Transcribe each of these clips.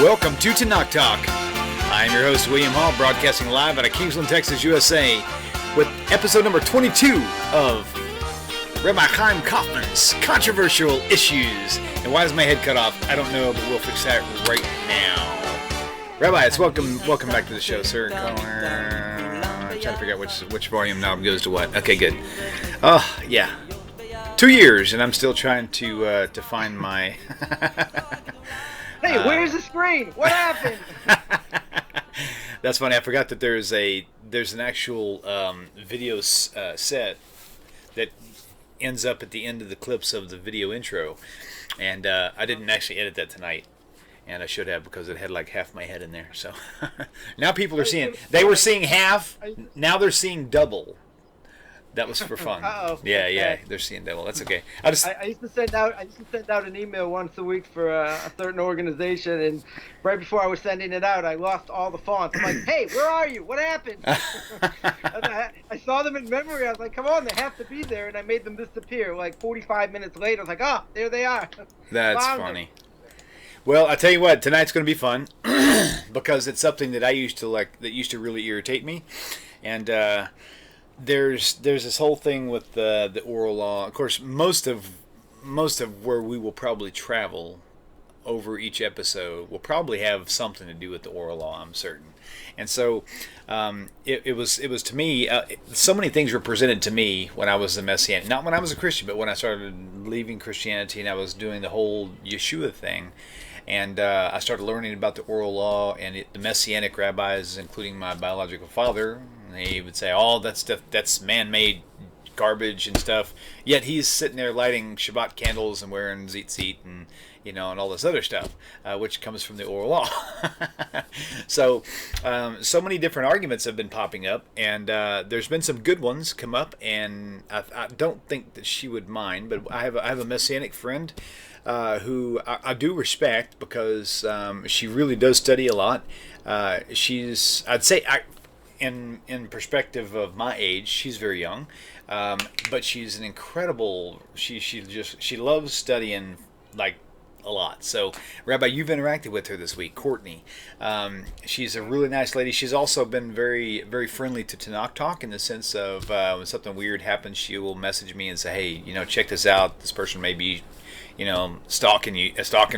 Welcome to TORAH Talk. I am your host, William Hall, broadcasting live out of Kingsland, Texas, USA, with episode number 22 of Rabbi Chaim Coffman's Controversial Issues. And why is my head cut off? I don't know, but we'll fix that right now. Rabbi, it's welcome back to the show, sir. I'm trying to figure out which volume knob goes to what. Okay, good. Oh, yeah. 2 years, and I'm still trying to find my... Hey, where's the screen? What happened? That's funny. I forgot that there's an actual video set that ends up at the end of the clips of the video intro, and I didn't actually edit that tonight, and I should have because it had like half my head in there. So now people are seeing. They were seeing half. Now they're seing double. That was for fun. Uh-oh. Yeah, Okay. yeah, they're seeing double. That's okay. I used to send out an email once a week for a certain organization, and right before I was sending it out, I lost all the fonts. I'm like, hey, where are you? What happened? I saw them in memory. I was like, come on, they have to be there, and I made them disappear. Like 45 minutes later, I was like, oh, there they are. That's funny. Well, I tell you what, tonight's going to be fun because it's something that I used to like, that used to really irritate me, and there's this whole thing with the oral law. Of course, most of where we will probably travel over each episode will probably have something to do with the oral law, I'm certain. And so it was to me, so many things were presented to me when I was a Messianic, not when I was a Christian, but when I started leaving Christianity and I was doing the whole Yeshua thing. And I started learning about the oral law and the Messianic rabbis, including my biological father. He would say, "Oh, that stuff, that's man-made garbage and stuff." Yet he's sitting there lighting Shabbat candles and wearing tzitzit and and all this other stuff, which comes from the oral law. So many different arguments have been popping up, and there's been some good ones come up. And I don't think that she would mind, but I have a Messianic friend who I do respect because she really does study a lot. I'd say. In perspective of my age, she's very young, but she's an incredible. She loves studying like a lot. So, Rabbi, you've interacted with her this week, Courtney. She's a really nice lady. She's also been very, very friendly to TORAH Talk in the sense of when something weird happens, she will message me and say, "Hey, check this out. This person may be." Stalking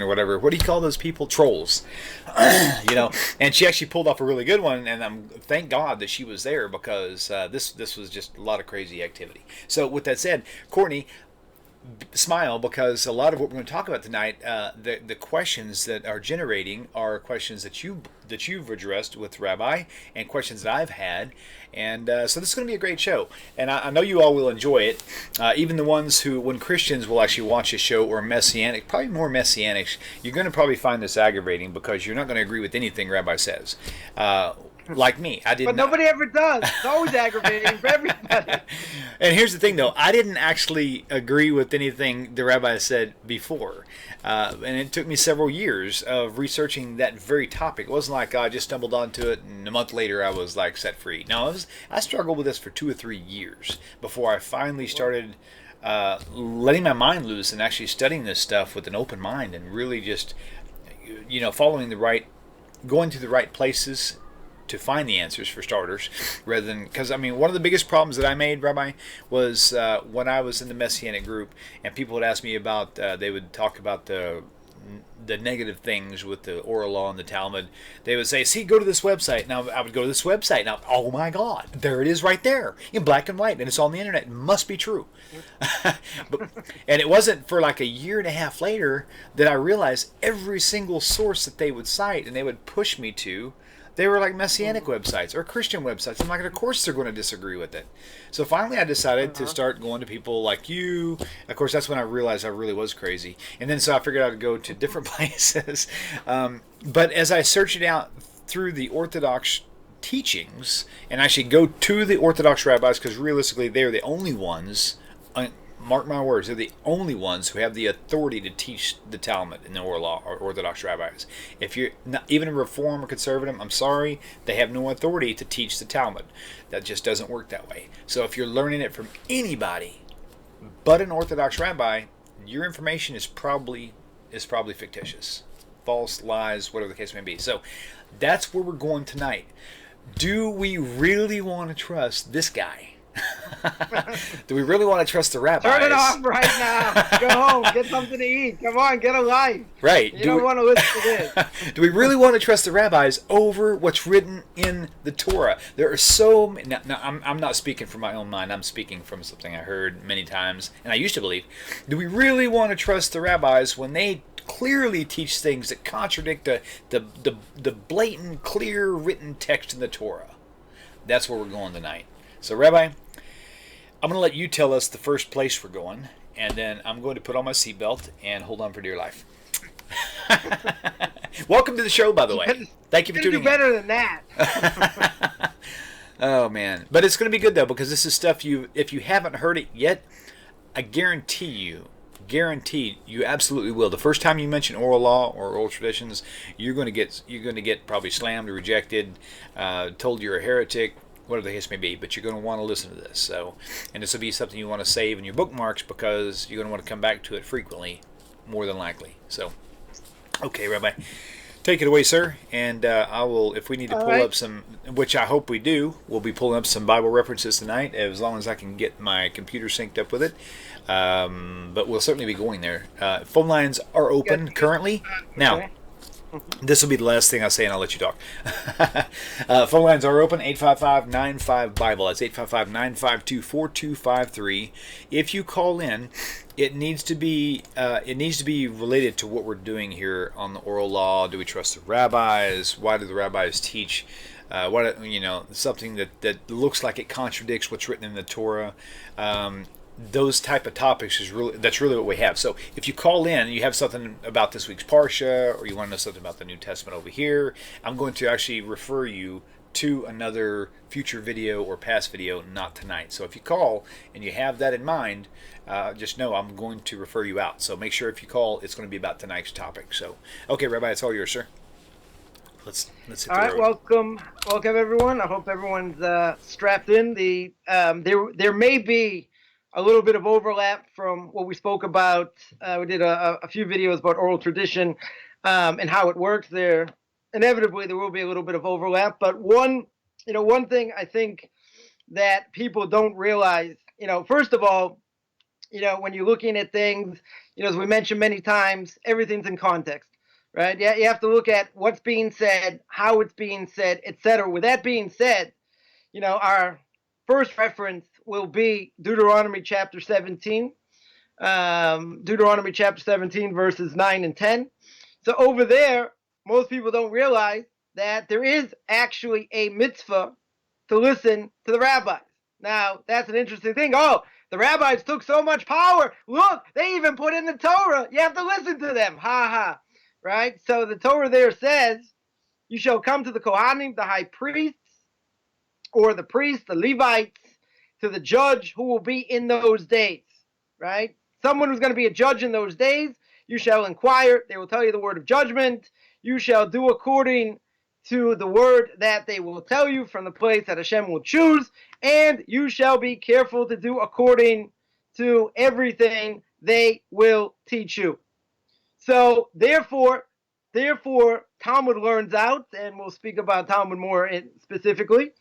or whatever. What do you call those people? Trolls. And she actually pulled off a really good one, and thank God that she was there because this was just a lot of crazy activity. So with that said, Courtney, smile, because a lot of what we're going to talk about tonight, the questions that are generating are questions that you've addressed with Rabbi and questions that I've had, and so this is going to be a great show, and I know you all will enjoy it. Even the ones who, when Christians will actually watch a show, or Messianic, probably more Messianics, you're going to probably find this aggravating because you're not going to agree with anything Rabbi says. Like me, I did. But nobody ever does. It's always aggravating for everybody. And here's the thing, though. I didn't actually agree with anything the rabbi said before. And it took me several years of researching that very topic. It wasn't like I just stumbled onto it and a month later I was like set free. No, I struggled with this for 2 or 3 years before I finally started letting my mind loose and actually studying this stuff with an open mind and really just, following going to the right places to find the answers, for starters, rather than, because one of the biggest problems that I made, Rabbi, was when I was in the Messianic group and people would ask me about, they would talk about the negative things with the oral law and the Talmud. They would say, "See, go to this website." Now I would go to this website. Now, oh my God, there it is right there in black and white, and it's on the internet. It must be true. And it wasn't for like a year and a half later that I realized every single source that they would cite and they would push me to, they were like Messianic websites or Christian websites. I'm like, of course they're going to disagree with it. So finally I decided to start going to people like you. Of course, that's when I realized I really was crazy. And then so I figured out to go to different places. But as I searched it out through the Orthodox teachings, and actually go to the Orthodox rabbis, because realistically they're the only ones, mark my words, they're the only ones who have the authority to teach the Talmud in the oral law, or Orthodox rabbis. If you're not, even a Reform or Conservative, I'm sorry, they have no authority to teach the Talmud. That just doesn't work that way. So if you're learning it from anybody but an Orthodox rabbi, your information is probably fictitious. false lies, whatever the case may be. So that's where we're going tonight. Do we really want to trust this guy? Do we really want to trust the rabbis? Turn it off right now. Go home. Get something to eat. Come on, get a life. Right. You don't want to listen to this. Do we really want to trust the rabbis over what's written in the Torah? There are so many. Now, I'm not speaking from my own mind. I'm speaking from something I heard many times, and I used to believe. Do we really want to trust the rabbis when they clearly teach things that contradict the blatant, clear written text in the Torah? That's where we're going tonight. So, Rabbi, I'm going to let you tell us the first place we're going, and then I'm going to put on my seatbelt and hold on for dear life. Welcome to the show, by the way. Thank you for tuning in. Do better than that. Oh, man. But it's going to be good, though, because this is stuff if you haven't heard it yet, I guarantee you absolutely will. The first time you mention oral law or oral traditions, you're going to get probably slammed or rejected, told you're a heretic, whatever the case may be, but you're going to want to listen to this. So, and this will be something you want to save in your bookmarks because you're going to want to come back to it frequently, more than likely. So, okay, Rabbi, take it away, sir. And I will, if we need to pull up some, which I hope we do, we'll be pulling up some Bible references tonight, as long as I can get my computer synced up with it. But we'll certainly be going there. Phone lines are open currently. Now, this will be the last thing I say, and I'll let you talk. Phone lines are open, 855-95-BIBLE. That's 855-952-4253. If you call in, it needs to be related to what we're doing here on the oral law. Do we trust the rabbis? Why do the rabbis teach? Something that looks like it contradicts what's written in the Torah. Those type of topics that's really what we have. So if you call in and you have something about this week's Parsha, or you want to know something about the New Testament over here, I'm going to actually refer you to another future video or past video, not tonight. So if you call and you have that in mind, just know I'm going to refer you out. So make sure if you call, it's going to be about tonight's topic. So, okay, Rabbi, it's all yours, sir. Let's hit all right, welcome everyone. I hope everyone's strapped in. There may be a little bit of overlap from what we spoke about. We did a few videos about oral tradition and how it works. Inevitably there will be a little bit of overlap, but one thing I think that people don't realize, first of all, when you're looking at things, as we mentioned many times, everything's in context, right? Yeah, you have to look at what's being said, how it's being said, etc. With that being said, our first reference will be Deuteronomy chapter 17. Deuteronomy chapter 17, verses 9 and 10. So over there, most people don't realize that there is actually a mitzvah to listen to the rabbis. Now, that's an interesting thing. Oh, the rabbis took so much power. Look, they even put in the Torah. You have to listen to them. Ha ha. Right? So the Torah there says, you shall come to the Kohanim, the high priests, or the priests, the Levites, to the judge who will be in those days, right? Someone who's going to be a judge in those days, you shall inquire. They will tell you the word of judgment. You shall do according to the word that they will tell you from the place that Hashem will choose, and you shall be careful to do according to everything they will teach you. So therefore, Talmud learns out, and we'll speak about Talmud more specifically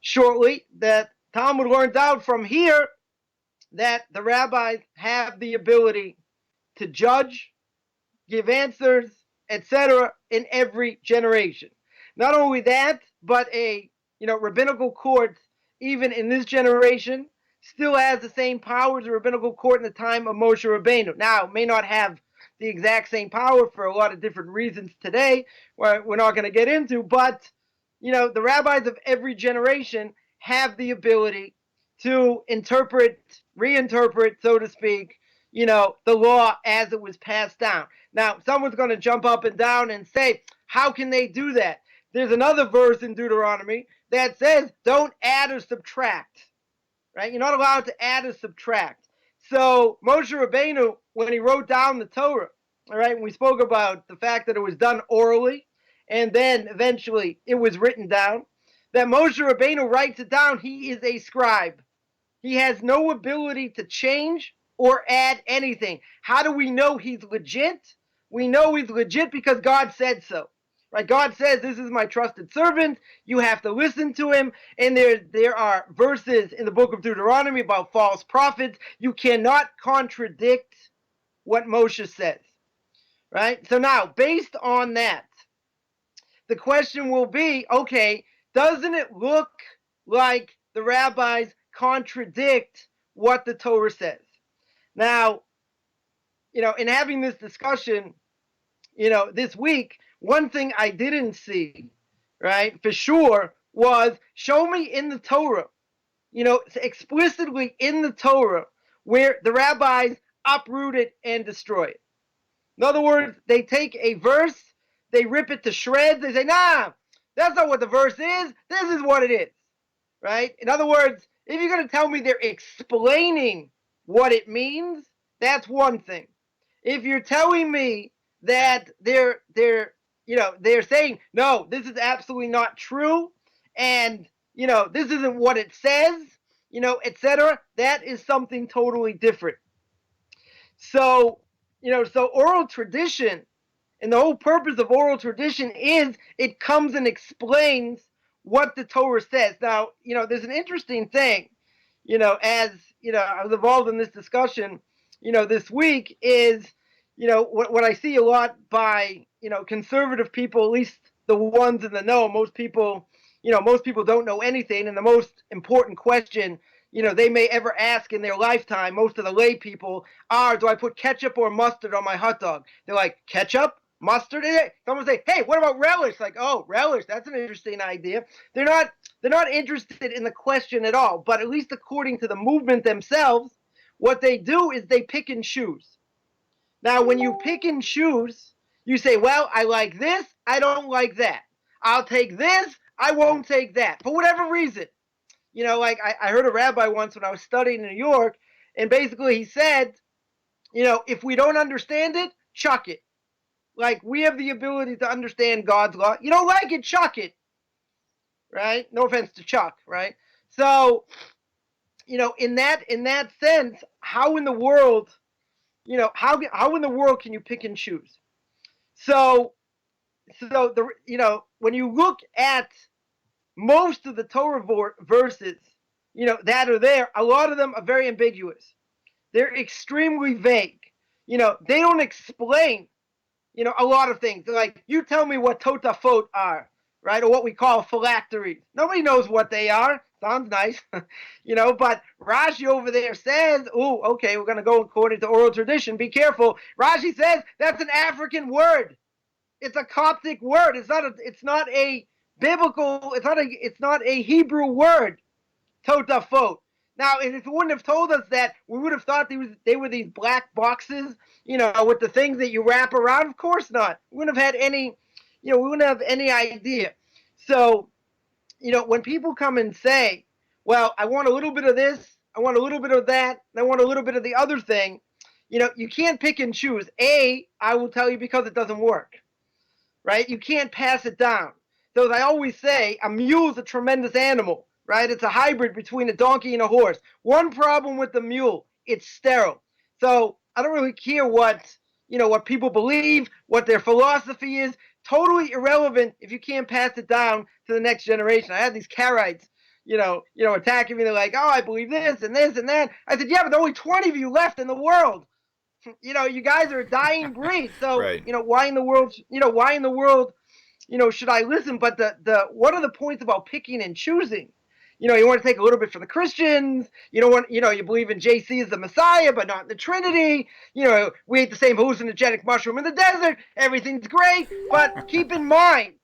shortly, that Talmud learns out from here that the rabbis have the ability to judge, give answers, etc. in every generation. Not only that, but a rabbinical court, even in this generation, still has the same power as a rabbinical court in the time of Moshe Rabbeinu. Now, it may not have the exact same power for a lot of different reasons today, where we're not going to get into, but the rabbis of every generation have the ability to reinterpret, so to speak, the law as it was passed down. Now, someone's going to jump up and down and say, how can they do that? There's another verse in Deuteronomy that says, don't add or subtract, right? You're not allowed to add or subtract. So Moshe Rabbeinu, when he wrote down the Torah, all right, we spoke about the fact that it was done orally, and then eventually it was written down, that Moshe Rabbeinu writes it down. He is a scribe. He has no ability to change or add anything. How do we know he's legit? we know is legit because God said so. Right? God says, this is my trusted servant. You have to listen to him. And there are verses in the book of Deuteronomy about false prophets. You cannot contradict what Moshe says. Right? So now, based on that, the question will be, okay, doesn't it look like the rabbis contradict what the Torah says? Now, in having this discussion, this week, one thing I didn't see, right, for sure, was show me in the Torah, explicitly in the Torah, where the rabbis uproot it and destroy it. In other words, they take a verse, they rip it to shreds, they say, nah, that's not what the verse is, this is what it is, right? In other words, if you're going to tell me they're explaining what it means, that's one thing. If you're telling me that they're saying, no, this is absolutely not true, and, this isn't what it says, etc., that is something totally different. So, so oral tradition, and the whole purpose of oral tradition is it comes and explains what the Torah says. Now, there's an interesting thing, as, I was involved in this discussion, this week is, what I see a lot by, conservative people, at least the ones in the know, most people don't know anything. And the most important question, they may ever ask in their lifetime, most of the lay people, are, do I put ketchup or mustard on my hot dog? They're like, ketchup? Mustard in it? Someone say, hey, what about relish? Like, oh, relish, that's an interesting idea. They're not interested in the question at all, but at least according to the movement themselves, what they do is they pick and choose. Now, when you pick and choose, you say, well, I like this, I don't like that. I'll take this, I won't take that, for whatever reason. Like I heard a rabbi once when I was studying in New York, and basically he said, if we don't understand it, chuck it. Like, we have the ability to understand God's law. You don't like it, chuck it. Right? No offense to Chuck, right? So, in that sense, how in the world, how in the world can you pick and choose? So when you look at most of the Torah verses, that are there, a lot of them are very ambiguous. They're extremely vague. They don't explain, a lot of things. They're like, you tell me what totafot are, right? Or what we call phylacteries. Nobody knows what they are. Sounds nice, but Rashi over there says, oh, okay, we're going to go according to oral tradition. Be careful. Rashi says that's an African word. It's a Coptic word. It's not a biblical, it's not a Hebrew word, totafot. Now, if it wouldn't have told us that, we would have thought they were these black boxes, with the things that you wrap around. Of course not. We wouldn't have had any, we wouldn't have any idea. So, when people come and say, well, I want a little bit of this, I want a little bit of that, and I want a little bit of the other thing, you can't pick and choose. I will tell you, because it doesn't work, right? You can't pass it down. So as I always say, a mule is a tremendous animal, right? It's a hybrid between a donkey and a horse. One problem with the mule, it's sterile. So I don't really care what people believe, what their philosophy is. Totally irrelevant if you can't pass it down to the next generation. I had these Karaites, attacking me. They're like, oh, I believe this and this and that. I said, yeah, but there are only 20 of you left in the world. You guys are a dying breed. So, right. Why in the world, should I listen? But what are the points about picking and choosing? You want to take a little bit for the Christians. You believe in JC as the Messiah, but not in the Trinity. We ate the same hallucinogenic mushroom in the desert. Everything's great. But keep in mind,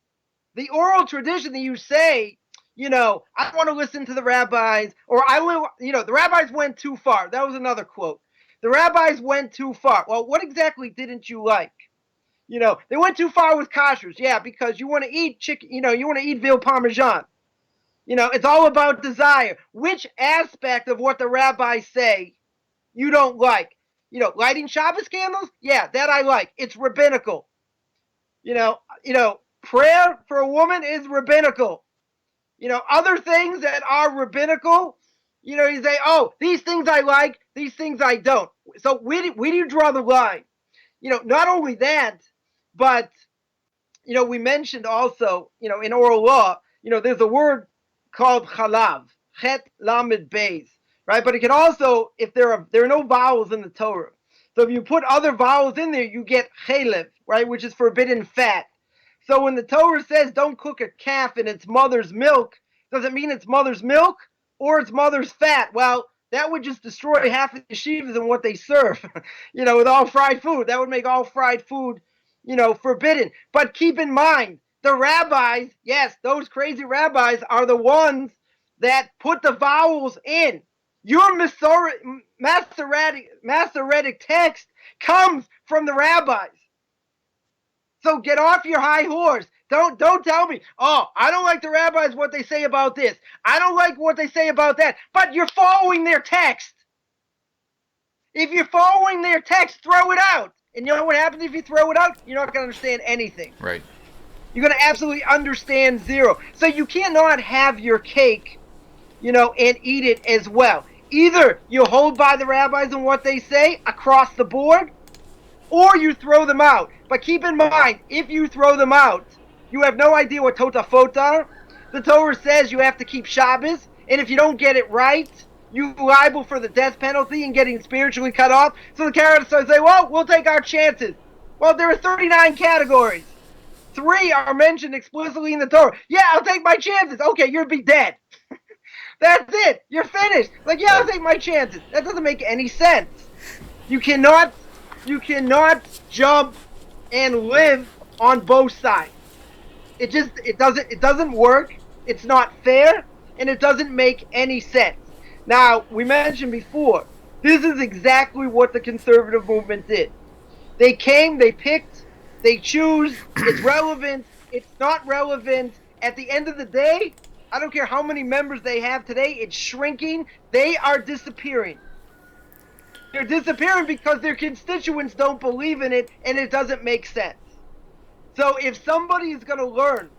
the oral tradition that you say, I want to listen to the rabbis, or the rabbis went too far. That was another quote. The rabbis went too far. Well, what exactly didn't you like? They went too far with kashrus. Yeah, because you want to eat chicken, you want to eat veal parmesan. It's all about desire. Which aspect of what the rabbis say you don't like? Lighting Shabbos candles? Yeah, that I like. It's rabbinical. Prayer for a woman is rabbinical. Other things that are rabbinical, you say, oh, these things I like, these things I don't. So where do you draw the line? not only that, but, we mentioned also, in oral law, there's a word called chalav, chet lamed beis, right? But it can also, if there are no vowels in the Torah. So if you put other vowels in there, you get chelev, right? Which is forbidden fat. So when the Torah says don't cook a calf in its mother's milk, does it mean its mother's milk or its mother's fat? Well, that would just destroy half of the yeshivas and what they serve, with all fried food. That would make all fried food, forbidden. But keep in mind, the rabbis, yes, those crazy rabbis are the ones that put the vowels in. Your Masoretic text comes from the rabbis. So get off your high horse. Don't tell me, oh, I don't like the rabbis, what they say about this. I don't like what they say about that. But you're following their text. If you're following their text, throw it out. And you know what happens if you throw it out? You're not going to understand anything. Right. You're going to absolutely understand zero. So you cannot have your cake, and eat it as well. Either you hold by the rabbis and what they say across the board, or you throw them out. But keep in mind, if you throw them out, you have no idea what totafot are. The Torah says you have to keep Shabbos, and if you don't get it right, you're liable for the death penalty and getting spiritually cut off. So the Karaites say, well, we'll take our chances. Well, there are 39 categories. 3 are mentioned explicitly in the Torah. Yeah, I'll take my chances. Okay, you'll be dead. That's it. You're finished. Like, yeah, I'll take my chances. That doesn't make any sense. You cannot jump and live on both sides. It doesn't work. It's not fair, and it doesn't make any sense. Now, we mentioned before, this is exactly what the conservative movement did. They came, they picked, they choose, it's relevant, it's not relevant. At the end of the day, I don't care how many members they have today, it's shrinking. They are disappearing. They're disappearing because their constituents don't believe in it, and it doesn't make sense. So if somebody is going to learn,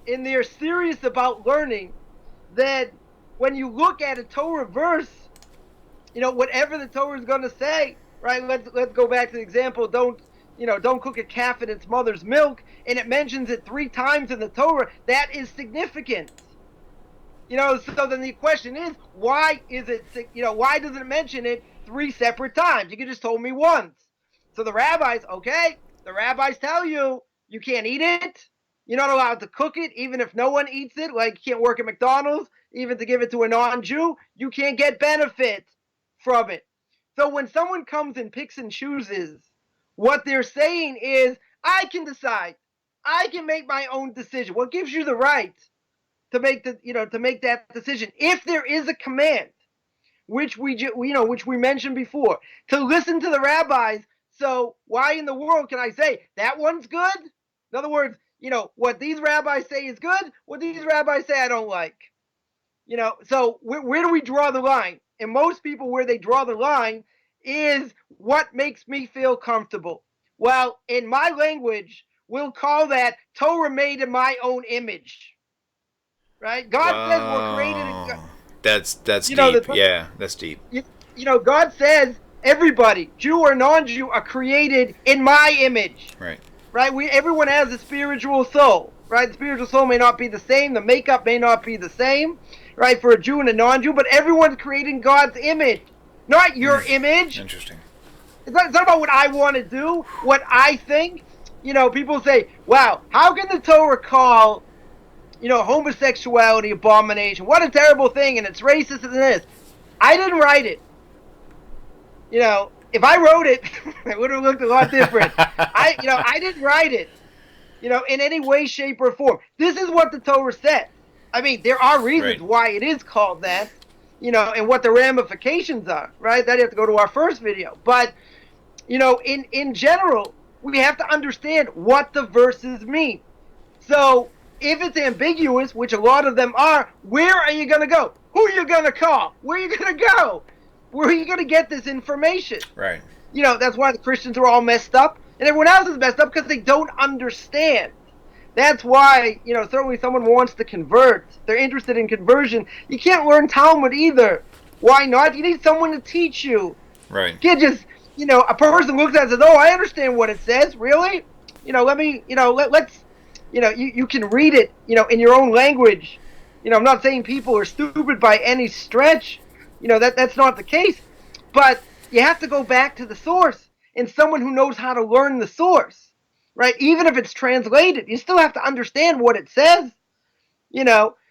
and they're serious about learning, then when you look at a Torah verse, whatever the Torah is going to say, right? Let's go back to the example. Don't cook a calf in its mother's milk, and it mentions it 3 times in the Torah. That is significant. So then the question is, why is it? Why doesn't it mention it 3 separate times? You could just told me once. So the rabbis tell you you can't eat it. You're not allowed to cook it, even if no one eats it. Like, you can't work at McDonald's, even to give it to a non-Jew. You can't get benefit from it. So when someone comes and picks and chooses, what they're saying is, I can decide. I can make my own decision. What gives you the right to make that decision? If there is a command, which we mentioned before, to listen to the rabbis. So why in the world can I say that one's good? In other words, what these rabbis say is good, what these rabbis say I don't like. So where do we draw the line? And most people, where they draw the line is what makes me feel comfortable. Well, in my language, we'll call that Torah made in my own image. Right? God says we're created. That's deep. Yeah, that's deep. God says everybody, Jew or non-Jew, are created in my image. Right. Right? Everyone has a spiritual soul. Right? The spiritual soul may not be the same. The makeup may not be the same. Right? For a Jew and a non-Jew, but everyone's created in God's image, not your image. Interesting. It's not about what I want to do, what I think. People say, wow, how can the Torah call homosexuality abomination? What a terrible thing, and it's racist and this. I didn't write it. If I wrote it, it would have looked a lot different. I didn't write it, in any way, shape, or form. This is what the Torah said. I mean, there are reasons why it is called that, and what the ramifications are, right? That you have to go to our first video. But, in general, we have to understand what the verses mean. So, if it's ambiguous, which a lot of them are, where are you going to go? Who are you going to call? Where are you going to go? Where are you going to get this information? Right. That's why the Christians are all messed up, and everyone else is messed up because they don't understand. That's why, certainly someone wants to convert. They're interested in conversion. You can't learn Talmud either. Why not? You need someone to teach you. Right. You can't just a person looks at it and says, "Oh, I understand what it says." Really? Let me, let's, you can read it, in your own language. I'm not saying people are stupid by any stretch. That's not the case. But you have to go back to the source and someone who knows how to learn the source, right? Even if it's translated, you still have to understand what it says,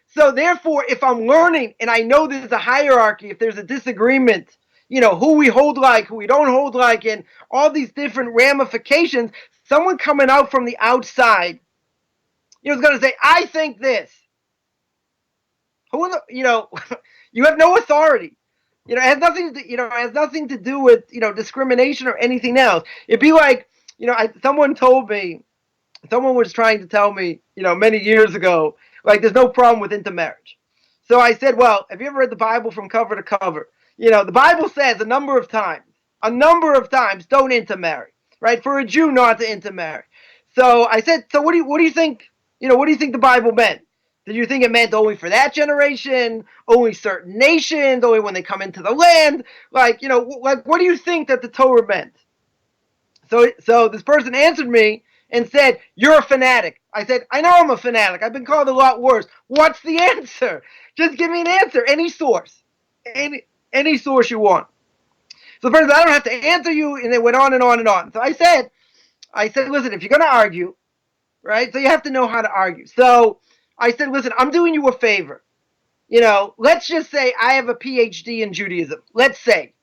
So therefore, if I'm learning and I know there's a hierarchy, if there's a disagreement, who we hold like, who we don't hold like, and all these different ramifications, someone coming out from the outside, is going to say, "I think this." Who, you have no authority. It has nothing to, it has nothing to do with, discrimination or anything else. It'd be like, someone was trying to tell me, many years ago, like, there's no problem with intermarriage. So I said, well, have you ever read the Bible from cover to cover? The Bible says a number of times, don't intermarry, right? For a Jew not to intermarry. So I said, so what do you think, what do you think the Bible meant? Did you think it meant only for that generation, only certain nations, only when they come into the land? Like, what do you think that the Torah meant? So this person answered me and said, "You're a fanatic." I said, "I know I'm a fanatic. I've been called a lot worse. What's the answer? Just give me an answer. Any source. Any source you want." So the person said, "I don't have to answer you," and they went on and on and on. So I said, "Listen, if you're going to argue, right, so you have to know how to argue." So I said, "Listen, I'm doing you a favor. Let's just say I have a PhD in Judaism. Let's say,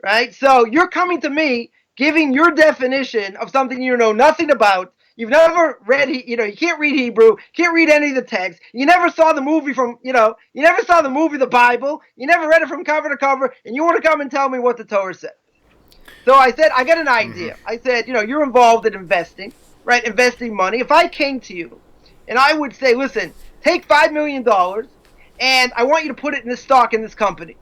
right? So you're coming to me giving your definition of something you know nothing about. You've never read, you can't read Hebrew, can't read any of the text. You never saw the movie you never saw the movie, the Bible. You never read it from cover to cover, and you want to come and tell me what the Torah says." So I said, I got an idea. I said, you're involved in investing, right? Investing money. If I came to you and I would say, "Listen, take $5 million and I want you to put it in this stock in this company."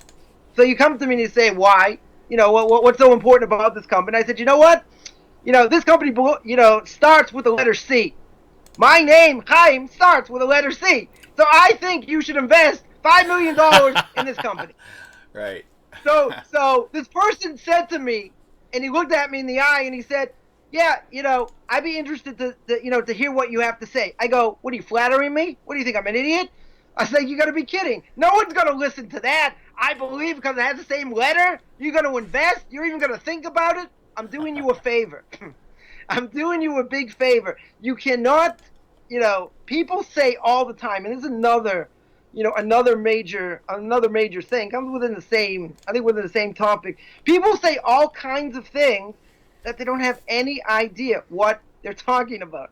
So you come to me and you say, "Why? What's so important about this company?" I said, "You know what? This company, starts with the letter C. My name, Chaim, starts with the letter C. So I think you should invest $5 million in this company." Right. So this person said to me, and he looked at me in the eye and he said, "Yeah, I'd be interested to hear what you have to say." I go, "What are you, flattering me? What do you think, I'm an idiot?" I said, "You got to be kidding. No one's going to listen to that. I believe because it has the same letter. You're going to invest? You're even going to think about it? I'm doing you a favor." I'm doing you a big favor. You cannot, people say all the time, and this is another major thing. Comes within the same topic. People say all kinds of things that they don't have any idea what they're talking about.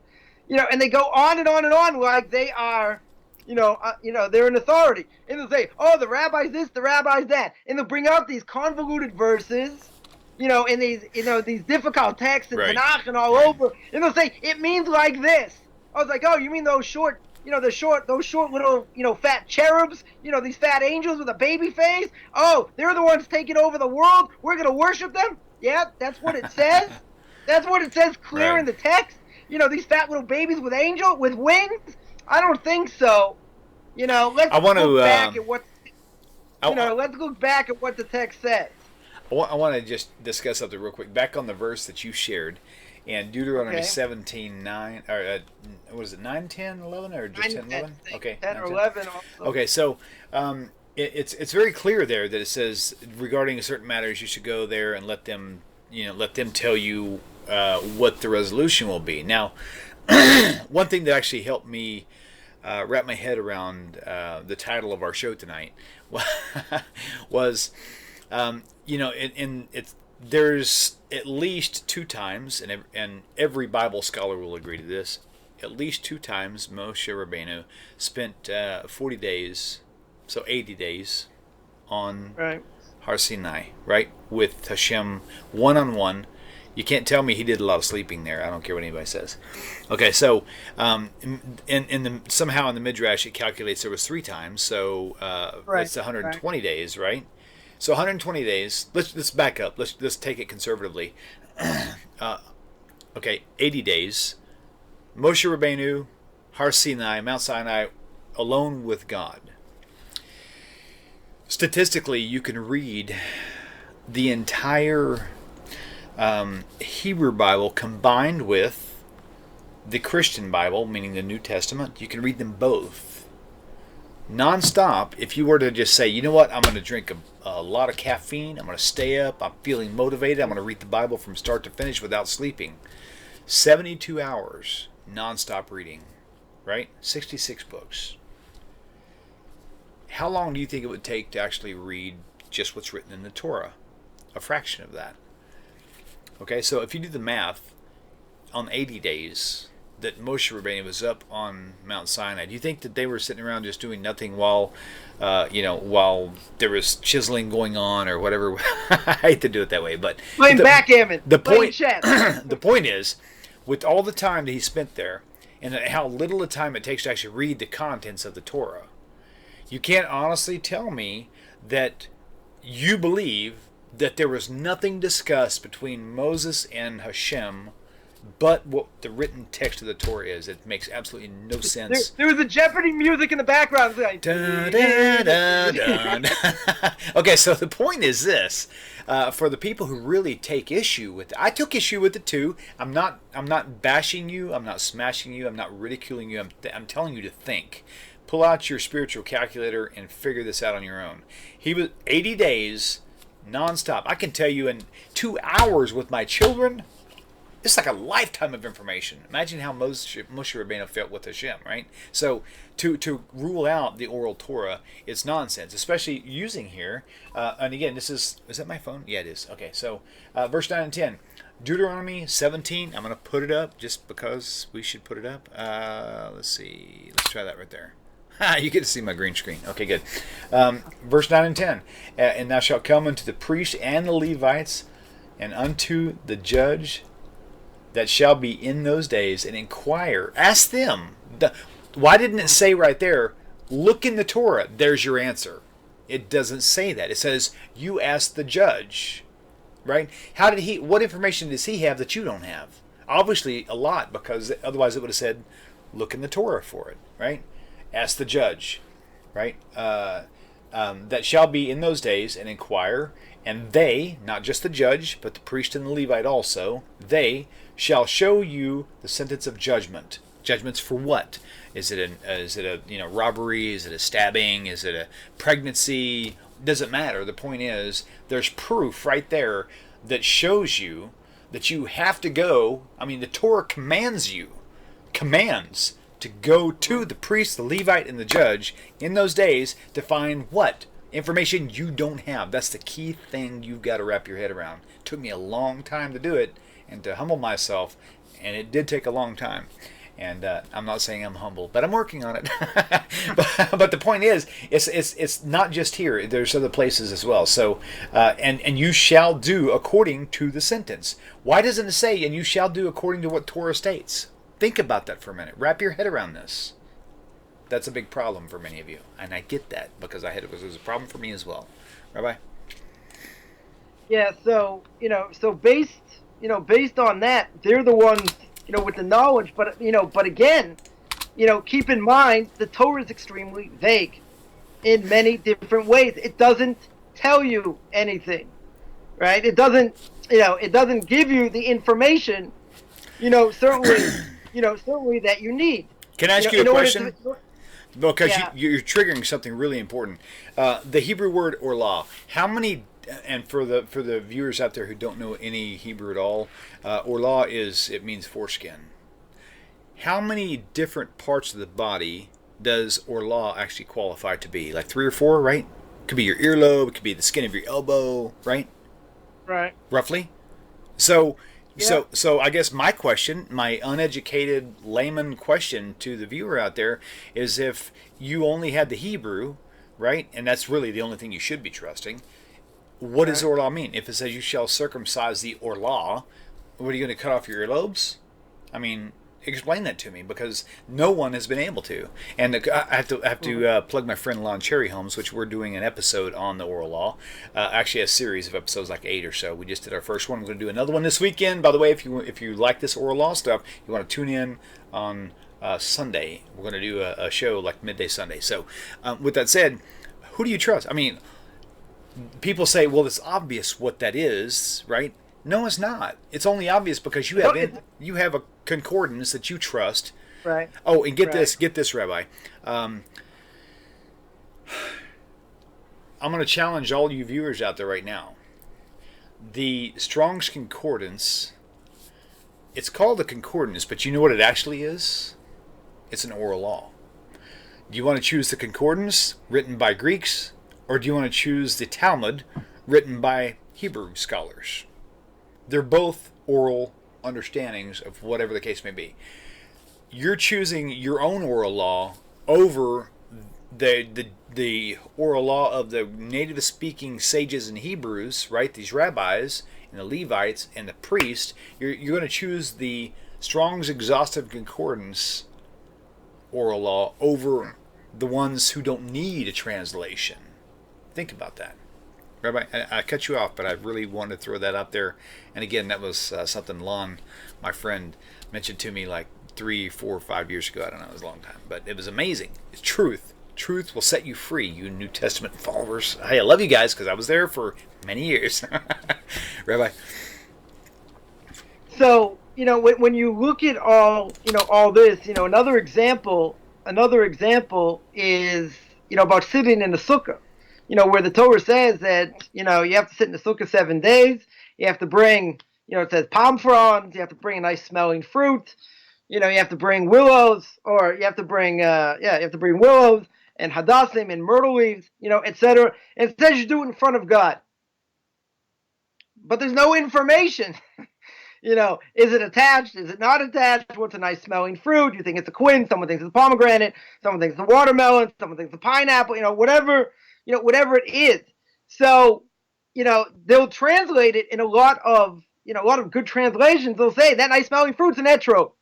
And they go on and on and on like they are, they're an authority. And they'll say, "Oh, the rabbi's this, the rabbi's that," and they'll bring out these convoluted verses, in these difficult texts and Tanakh and all over, and they'll say it means like this. I was like, "Oh, you mean those short, those short little, fat cherubs, these fat angels with a baby face? Oh, they're the ones taking over the world. We're gonna worship them." Yeah, that's what it says. That's what it says clear in the text. These fat little babies with wings. I don't think so. Let's look back at what. Let's look back at what the text says. I want to just discuss something real quick. Back on the verse that you shared, and Deuteronomy 17:9, or what is it, 9, 10, 11, or just 10, 11? Okay, 10 or 11. Also. Okay, so it's very clear there that it says regarding certain matters you should go there and let them tell you what the resolution will be. Now, one thing that actually helped me wrap my head around the title of our show tonight was. There's at least 2 times, and every Bible scholar will agree to this, at least 2 times Moshe Rabbeinu spent 40 days, so 80 days, on Har Sinai, right, with Hashem one-on-one. You can't tell me he did a lot of sleeping there. I don't care what anybody says. Okay, so somehow in the Midrash it calculates there was 3 times, so it's 120 days, right? So 120 days. Let's back up. Let's take it conservatively. 80 days. Moshe Rabbeinu, Har Sinai, Mount Sinai, alone with God. Statistically, you can read the entire Hebrew Bible combined with the Christian Bible, meaning the New Testament. You can read them both non-stop. If you were to just say, you know what, I'm going to drink a lot of caffeine, I'm going to stay up, I'm feeling motivated, I'm going to read the Bible from start to finish without sleeping. 72 hours non-stop reading, right? 66 books. How long do you think it would take to actually read just what's written in the Torah? A fraction of that. Okay, so if you do the math, on 80 days that Moshe Rabbeinu was up on Mount Sinai, do you think that they were sitting around just doing nothing while there was chiseling going on or whatever? I hate to do it that way, but playing backgammon, playing chess. The point is, with all the time that he spent there, and how little the time it takes to actually read the contents of the Torah, you can't honestly tell me that you believe that there was nothing discussed between Moses and Hashem but what the written text of the Torah is. It makes absolutely no sense. There was a Jeopardy music in the background. Like, dun, dun, dun, dun. Okay, so the point is this. For the people who really take issue with it, I took issue with it too. I'm not bashing you. I'm not smashing you. I'm not ridiculing you. I'm telling you to think. Pull out your spiritual calculator and figure this out on your own. He was 80 days nonstop. I can tell you in 2 hours with my children, it's like a lifetime of information. Imagine how Moshe Rabbeinu felt with Hashem, right? So to rule out the oral Torah, it's nonsense, especially using here. And again, is that my phone? Yeah, it is. Okay, so verse 9 and 10. Deuteronomy 17. I'm going to put it up just because we should put it up. Let's see. Let's try that right there. You get to see my green screen. Okay, good. Verse 9 and 10. And thou shalt come unto the priest and the Levites and unto the judge that shall be in those days, and inquire. Ask them. Why didn't it say right there, look in the Torah, there's your answer? It doesn't say that. It says, you ask the judge. Right? What information does he have that you don't have? Obviously a lot, because otherwise it would have said, look in the Torah for it. Right? Ask the judge, right? That shall be in those days, and inquire, and they, not just the judge, but the priest and the Levite also, they shall show you the sentence of judgment. Judgments for what? Is it a robbery? Is it a stabbing? Is it a pregnancy? Doesn't matter. The point is, there's proof right there that shows you that you have to go. I mean, the Torah commands to go to the priest, the Levite, and the judge in those days to find what? Information you don't have. That's the key thing you've got to wrap your head around. It took me a long time to do it and to humble myself, and it did take a long time. And I'm not saying I'm humble, but I'm working on it. but the point is, it's not just here. There's other places as well. So, and you shall do according to the sentence. Why doesn't it say, and you shall do according to what Torah states? Think about that for a minute. Wrap your head around this. That's a big problem for many of you, and I get that because it was a problem for me as well. Rabbi? Yeah. So based on that, they're the ones with the knowledge. But again, keep in mind the Torah is extremely vague in many different ways. It doesn't tell you anything, right? It doesn't give you the information. Certainly that you need. Can I ask you a question? Because you're triggering something really important. The Hebrew word orlah. How many? And for the viewers out there who don't know any Hebrew at all, orlah means foreskin. How many different parts of the body does orlah actually qualify to be? Like 3 or 4, right? It could be your earlobe. It could be the skin of your elbow, right? Right. Roughly. So. Yeah. So I guess my question, my uneducated layman question to the viewer out there is, if you only had the Hebrew, right, and that's really the only thing you should be trusting, what does orlah mean? If it says you shall circumcise the orlah, what are you going to cut off your earlobes? I mean, explain that to me, because no one has been able to. And I have to plug my friend Lon Cherry Holmes, which we're doing an episode on the oral law. Actually, a series of episodes, like 8 or so. We just did our first one. We're going to do another one this weekend. By the way, if you like this oral law stuff, you want to tune in on Sunday. We're going to do a show like midday Sunday. So, with that said, who do you trust? I mean, people say, well, it's obvious what that is, right? No, it's not. It's only obvious because you have a concordance that you trust. Right. Oh, and get this, Rabbi. I'm going to challenge all you viewers out there right now. The Strong's Concordance, it's called a concordance, but you know what it actually is? It's an oral law. Do you want to choose the concordance written by Greeks, or do you want to choose the Talmud written by Hebrew scholars? They're both oral understandings of whatever the case may be. You're choosing your own oral law over the oral law of the native speaking sages and Hebrews, right? These rabbis and the Levites and the priests. You're going to choose the Strong's Exhaustive Concordance oral law over the ones who don't need a translation. Think about that. Rabbi, I cut you off, but I really wanted to throw that out there. And again, that was something Lon, my friend, mentioned to me like 3, 4, 5 years ago. I don't know, it was a long time. But it was amazing. It's truth. Truth will set you free, you New Testament followers. Hey, I love you guys because I was there for many years. Rabbi. So, when you look at all this, another example is, about sitting in the sukkah. Where the Torah says that, you have to sit in the sukkah 7 days. You have to bring, it says palm fronds. You have to bring a nice smelling fruit. You have to bring willows, or you have to bring, willows and hadassim and myrtle leaves, etc. And it says you do it in front of God. But there's no information. Is it attached? Is it not attached? What's a nice smelling fruit? You think it's a quince? Someone thinks it's a pomegranate. Someone thinks it's a watermelon. Someone thinks it's a pineapple. Whatever it is. So, they'll translate it in a lot of good translations. They'll say that nice smelling fruit's an etrog.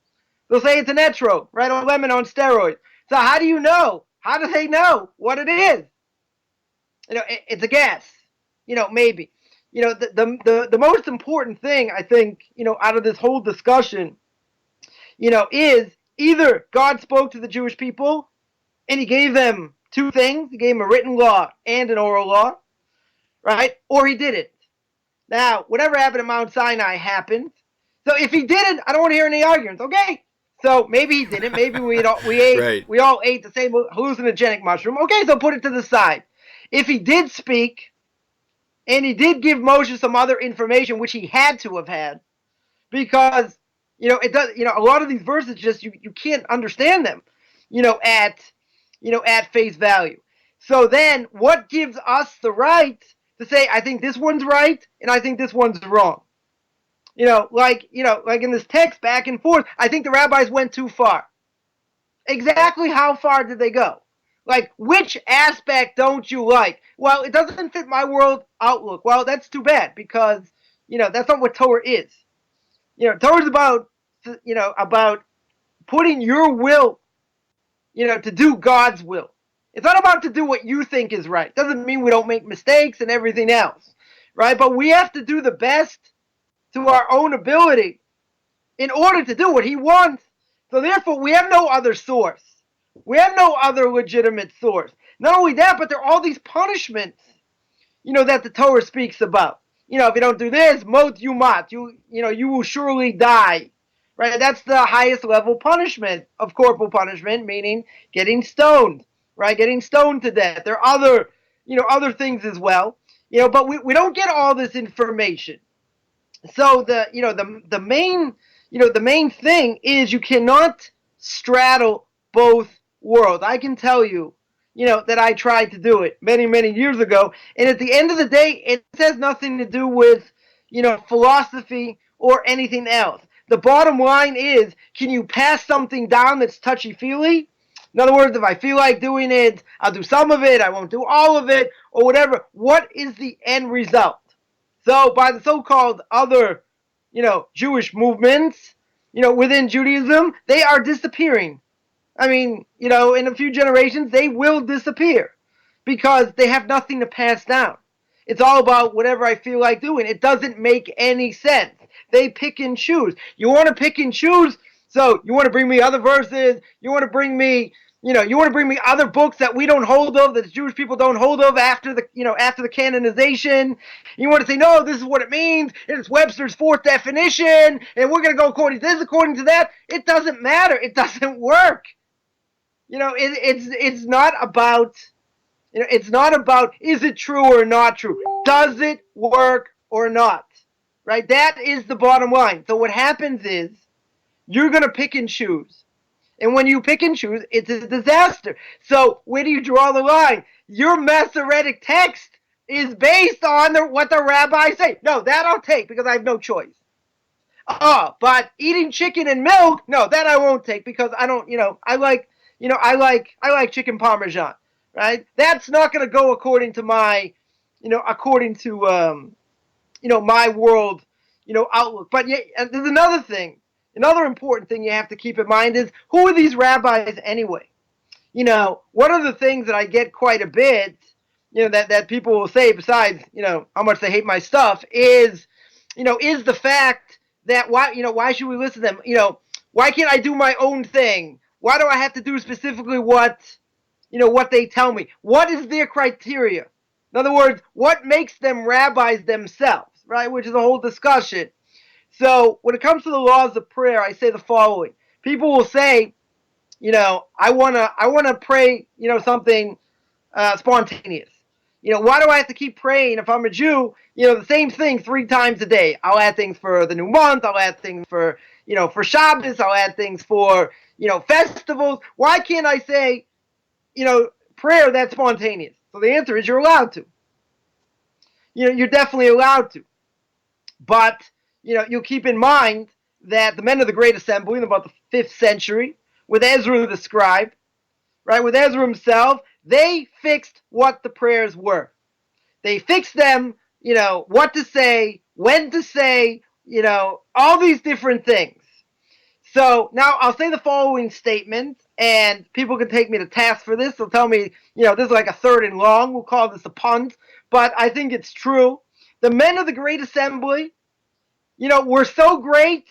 They'll say it's an etrog, right? Or lemon on steroids. So how do you know? How do they know what it is? It's a guess. Maybe. The most important thing, I think, out of this whole discussion, is either God spoke to the Jewish people and he gave them two things. He gave them a written law and an oral law, right? Or he didn't. Now, whatever happened at Mount Sinai happened. So if he didn't, I don't want to hear any arguments, okay? So maybe he didn't. Maybe we all ate the same hallucinogenic mushroom. Okay, so put it to the side. If he did speak, and he did give Moshe some other information, which he had to have had, because it does. A lot of these verses just you can't understand them, at face value. So then, what gives us the right to say I think this one's right and I think this one's wrong? Like in this text back and forth, I think the rabbis went too far. Exactly how far did they go? Like, which aspect don't you like? Well, it doesn't fit my world outlook. Well, that's too bad because, that's not what Torah is. Torah is about putting your will, to do God's will. It's not about to do what you think is right. It doesn't mean we don't make mistakes and everything else, right? But we have to do the best to our own ability in order to do what he wants. So therefore, we have no other source. We have no other legitimate source. Not only that, but there are all these punishments, that the Torah speaks about. If you don't do this, mot yumat, you will surely die. Right? That's the highest level punishment of corporal punishment, meaning getting stoned. Right? Getting stoned to death. There are other things as well. But we don't get all this information. So the main thing is you cannot straddle both worlds. I can tell you, that I tried to do it many, many years ago. And at the end of the day, it has nothing to do with, philosophy or anything else. The bottom line is, can you pass something down that's touchy-feely? In other words, if I feel like doing it, I'll do some of it, I won't do all of it, or whatever. What is the end result? So by the so-called other, Jewish movements, within Judaism, they are disappearing. I mean, in a few generations, they will disappear because they have nothing to pass down. It's all about whatever I feel like doing. It doesn't make any sense. They pick and choose. You want to pick and choose, so you want to bring me other verses. You want to bring me, You want to bring me other books that we don't hold of, that the Jewish people don't hold of after the canonization. You want to say, no, this is what it means, and it's Webster's fourth definition, and we're going to go according to this, according to that. It doesn't matter. It doesn't work. It's not about, is it true or not true? Does it work or not? Right? That is the bottom line. So what happens is you're going to pick and choose. And when you pick and choose, it's a disaster. So where do you draw the line? Your Masoretic text is based on what the rabbis say. No, that I'll take because I have no choice. Oh, but eating chicken and milk, no, that I won't take because I don't, I like chicken parmesan, right? That's not going to go according to my, my world, outlook. But yeah, there's another thing. Another important thing you have to keep in mind is, who are these rabbis anyway? One of the things that I get quite a bit, that people will say, besides, how much they hate my stuff, is the fact that why should we listen to them? Why can't I do my own thing? Why do I have to do specifically what they tell me? What is their criteria? In other words, what makes them rabbis themselves, right? Which is a whole discussion. So when it comes to the laws of prayer, I say the following. People will say, I wanna pray, something spontaneous. Why do I have to keep praying if I'm a Jew? The same thing 3 times a day. I'll add things for the new month. I'll add things for, for Shabbos. I'll add things for, festivals. Why can't I say, prayer that's spontaneous? So the answer is you're allowed to. You're definitely allowed to. But you'll keep in mind that the men of the Great Assembly in about the 5th century, with Ezra the scribe, right, with Ezra himself, they fixed what the prayers were. They fixed them, what to say, when to say, all these different things. So now I'll say the following statement, and people can take me to task for this. They'll tell me, this is like a third and long. We'll call this a punt, but I think it's true. The men of the Great Assembly, were so great,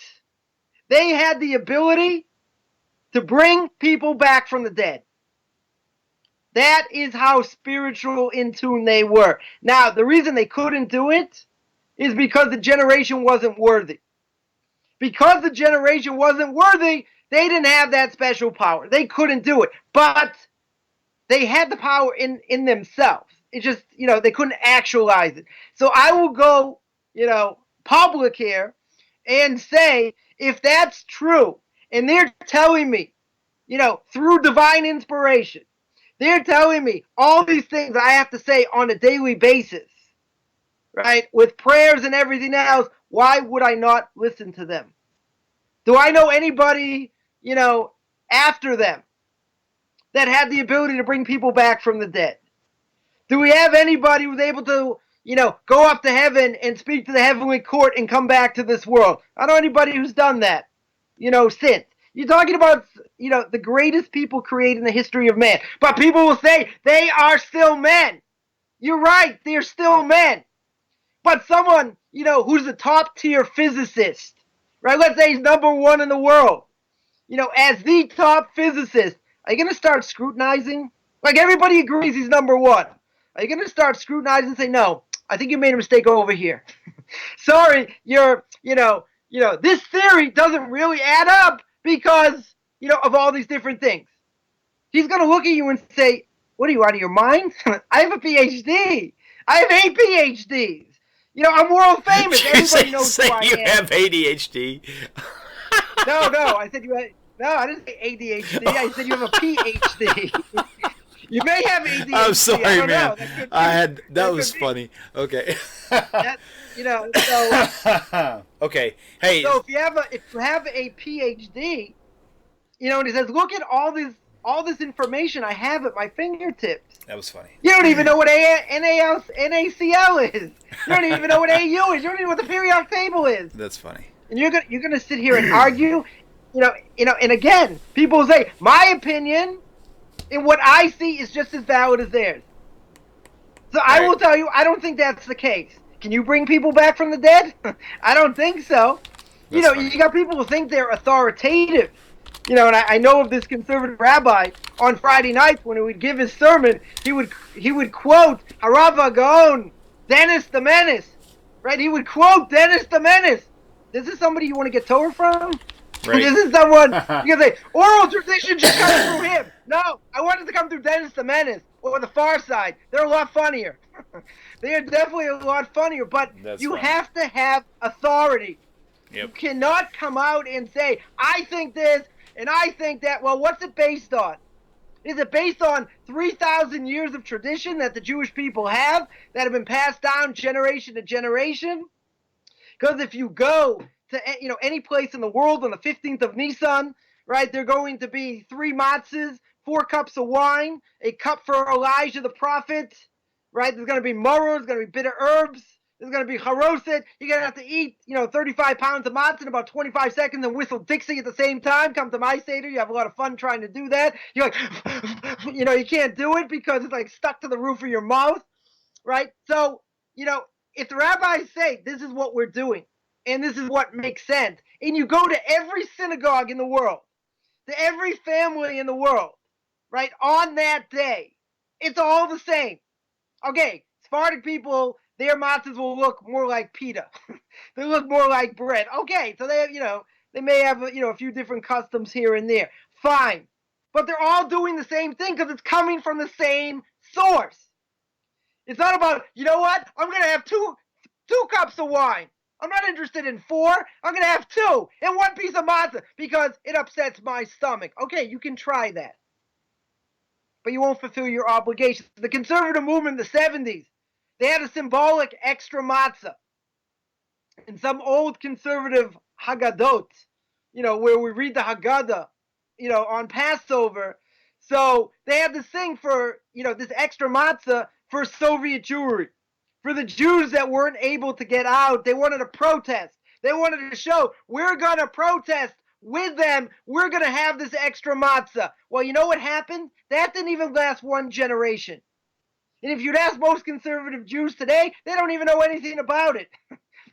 they had the ability to bring people back from the dead. That is how spiritual in tune they were. Now, the reason they couldn't do it is because the generation wasn't worthy. Because the generation wasn't worthy, they didn't have that special power. They couldn't do it. But they had the power in themselves. It just, they couldn't actualize it. So I will go, public here and say, if that's true, and they're telling me, through divine inspiration, they're telling me all these things I have to say on a daily basis, right, with prayers and everything else, why would I not listen to them? Do I know anybody, after them that had the ability to bring people back from the dead? Do we have anybody who was able to, go up to heaven and speak to the heavenly court and come back to this world? I don't know anybody who's done that, since. You're talking about, the greatest people created in the history of man. But people will say they are still men. You're right, they're still men. But someone, who's a top tier physicist, right? Let's say he's #1 in the world. As the top physicist, are you going to start scrutinizing? Like, everybody agrees he's #1. Are you going to start scrutinizing and say, no, I think you made a mistake over here. Sorry, this theory doesn't really add up because, of all these different things. He's going to look at you and say, what are you, out of your mind? I have a PhD. I have 8 PhDs. I'm world famous. Everybody knows who I am. You have ADHD. No, I said you had... No, I didn't say ADHD. I said you have a PhD. You may have ADHD. I'm sorry, man. That was funny. Okay. Okay. Hey. So if you have a PhD, and he says, look at all this information I have at my fingertips. That was funny. You don't even know what NaCl is. You don't even know what AU is. You don't even know what the periodic table is. That's funny. And you're gonna sit here and argue, and again, people say my opinion and what I see is just as valid as theirs. So I will tell you, I don't think that's the case. Can you bring people back from the dead? I don't think so. That's funny. You got people who think they're authoritative. And I know of this conservative rabbi on Friday nights when he would give his sermon, he would quote Harav Gaon, Dennis the Menace, right? He would quote Dennis the Menace. This is somebody you want to get Torah from? Right. This is someone you can say oral tradition should come through him. No, I wanted to come through Dennis the Menace or the Far Side. They're a lot funnier. They are definitely a lot funnier, but you have to have authority. Yep. You cannot come out and say, I think this and I think that. Well, what's it based on? Is it based on 3,000 years of tradition that the Jewish people have that have been passed down generation to generation? Because if you go to any place in the world on the 15th of Nisan, right, there are going to be 3 matzahs, 4 cups of wine, a cup for Elijah the prophet, right? There's going to be maror, there's going to be bitter herbs, there's going to be charoset. You're going to have to eat, 35 pounds of matzah in about 25 seconds and whistle Dixie at the same time. Come to my Seder. You have a lot of fun trying to do that. You're like, you can't do it because it's like stuck to the roof of your mouth, right? So, if the rabbis say this is what we're doing and this is what makes sense, and you go to every synagogue in the world, to every family in the world, right, on that day, it's all the same. Okay, Sephardic people, their matzahs will look more like pita. They look more like bread. Okay, so they have, they may have, a few different customs here and there. Fine. But they're all doing the same thing because it's coming from the same source. It's not about, you know what? I'm going to have two cups of wine. I'm not interested in 4. I'm going to have 2 and 1 piece of matzah because it upsets my stomach. Okay, you can try that. But you won't fulfill your obligations. The conservative movement in the 70s, they had a symbolic extra matzah. In some old conservative Haggadot, where we read the Haggadah, on Passover. So they had this thing for, this extra matzah for Soviet Jewry. For the Jews that weren't able to get out, they wanted to protest. They wanted to show, we're going to protest with them. We're going to have this extra matzah. Well, you know what happened? That didn't even last 1 generation. And if you'd ask most conservative Jews today, they don't even know anything about it.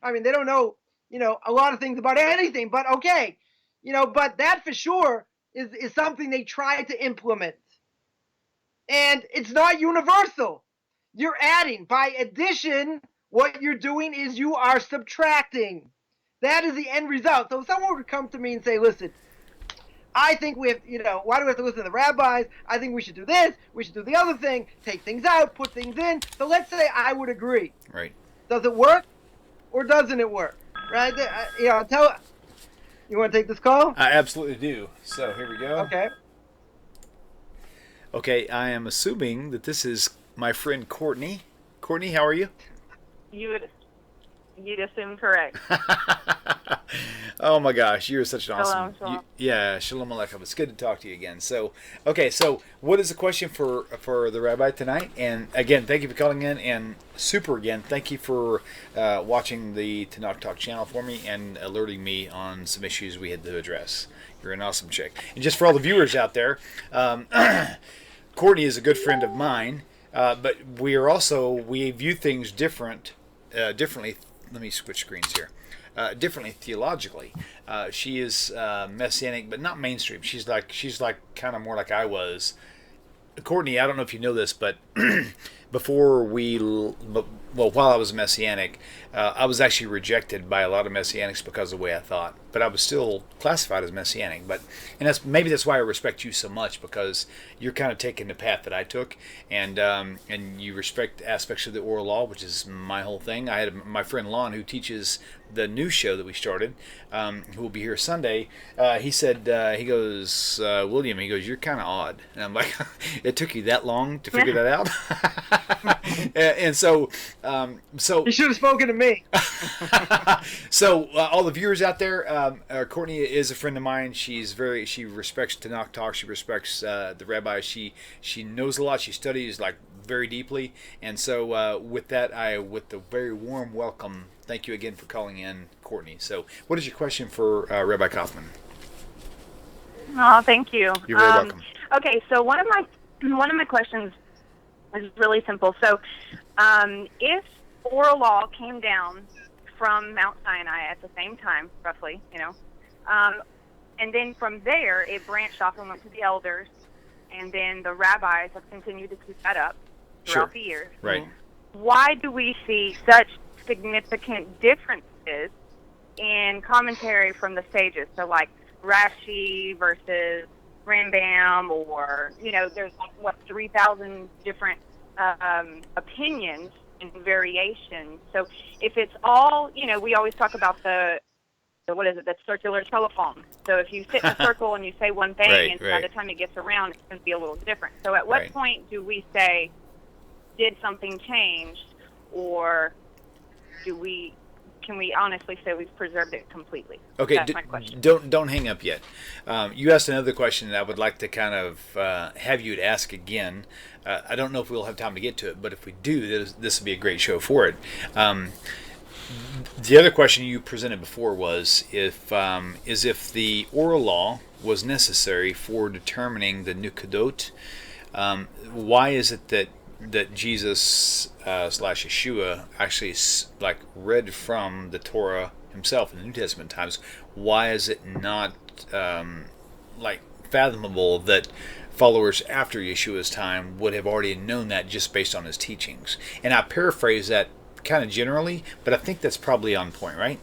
I mean, they don't know, a lot of things about anything, but okay. But that for sure is something they try to implement. And it's not universal. You're adding. By addition, what you're doing is you are subtracting. That is the end result. So if someone would come to me and say, listen, I think we have, why do we have to listen to the rabbis? I think we should do this. We should do the other thing. Take things out, put things in. So let's say I would agree. Right. Does it work or doesn't it work? Right? You want to take this call? I absolutely do. So here we go. Okay. Okay, I am assuming that this is my friend Courtney. Courtney, how are you? You'd assume correct. Oh my gosh, you're such an awesome. Shalom. Shalom aleichem. It's good to talk to you again. So, okay, so what is the question for the rabbi tonight? And again, thank you for calling in, and thank you for watching the TORAH Talk channel for me and alerting me on some issues we had to address. You're an awesome chick. And just for all the viewers out there, Courtney is a good friend of mine, but we view things differently. Let me switch screens here. Differently theologically. She is messianic, but not mainstream. She's like kind of more like I was. Courtney, I don't know if you know this, but while I was messianic, I was actually rejected by a lot of messianics because of the way I thought. But I was still classified as messianic. And that's why I respect you so much, because you're kind of taking the path that I took, and you respect aspects of the oral law, which is my whole thing. I had my friend Lon, who teaches the new show that we started, who will be here Sunday. He said, William, you're kind of odd. And I'm like, it took you that long to figure that out? and so you should have spoken to me. So all the viewers out there, Courtney is a friend of mine. She respects TORAH Talk. She respects the rabbi. She knows a lot. She studies very deeply. And so with that, with a very warm welcome, thank you again for calling in, Courtney. So what is your question for Rabbi Coffman? Oh, thank you. You're very welcome. Okay, so one of my questions is really simple. So if oral law came down from Mount Sinai at the same time, roughly, and then from there it branched off and went to the elders, and then the rabbis have continued to keep that up throughout the years. Right. Why do we see such significant differences in commentary from the sages? So like Rashi versus Rambam, or, there's 3,000 different opinions and variations. So if it's all, we always talk about the circular telephone. So if you sit in a circle and you say one thing, and by the time it gets around, it's going to be a little different. So at what point do we say, did something change, or can we honestly say we've preserved it completely? Okay, That's my question. Don't hang up yet. You asked another question that I would like to kind of have you to ask again. I don't know if we'll have time to get to it, but if we do, this would be a great show for it. The other question you presented before was if the oral law was necessary for determining the nukadot, why is it that Jesus / Yeshua actually read from the Torah himself in the New Testament times? Why is it not fathomable that followers after Yeshua's time would have already known that just based on his teachings? And I paraphrase that kind of generally, but I think that's probably on point, right?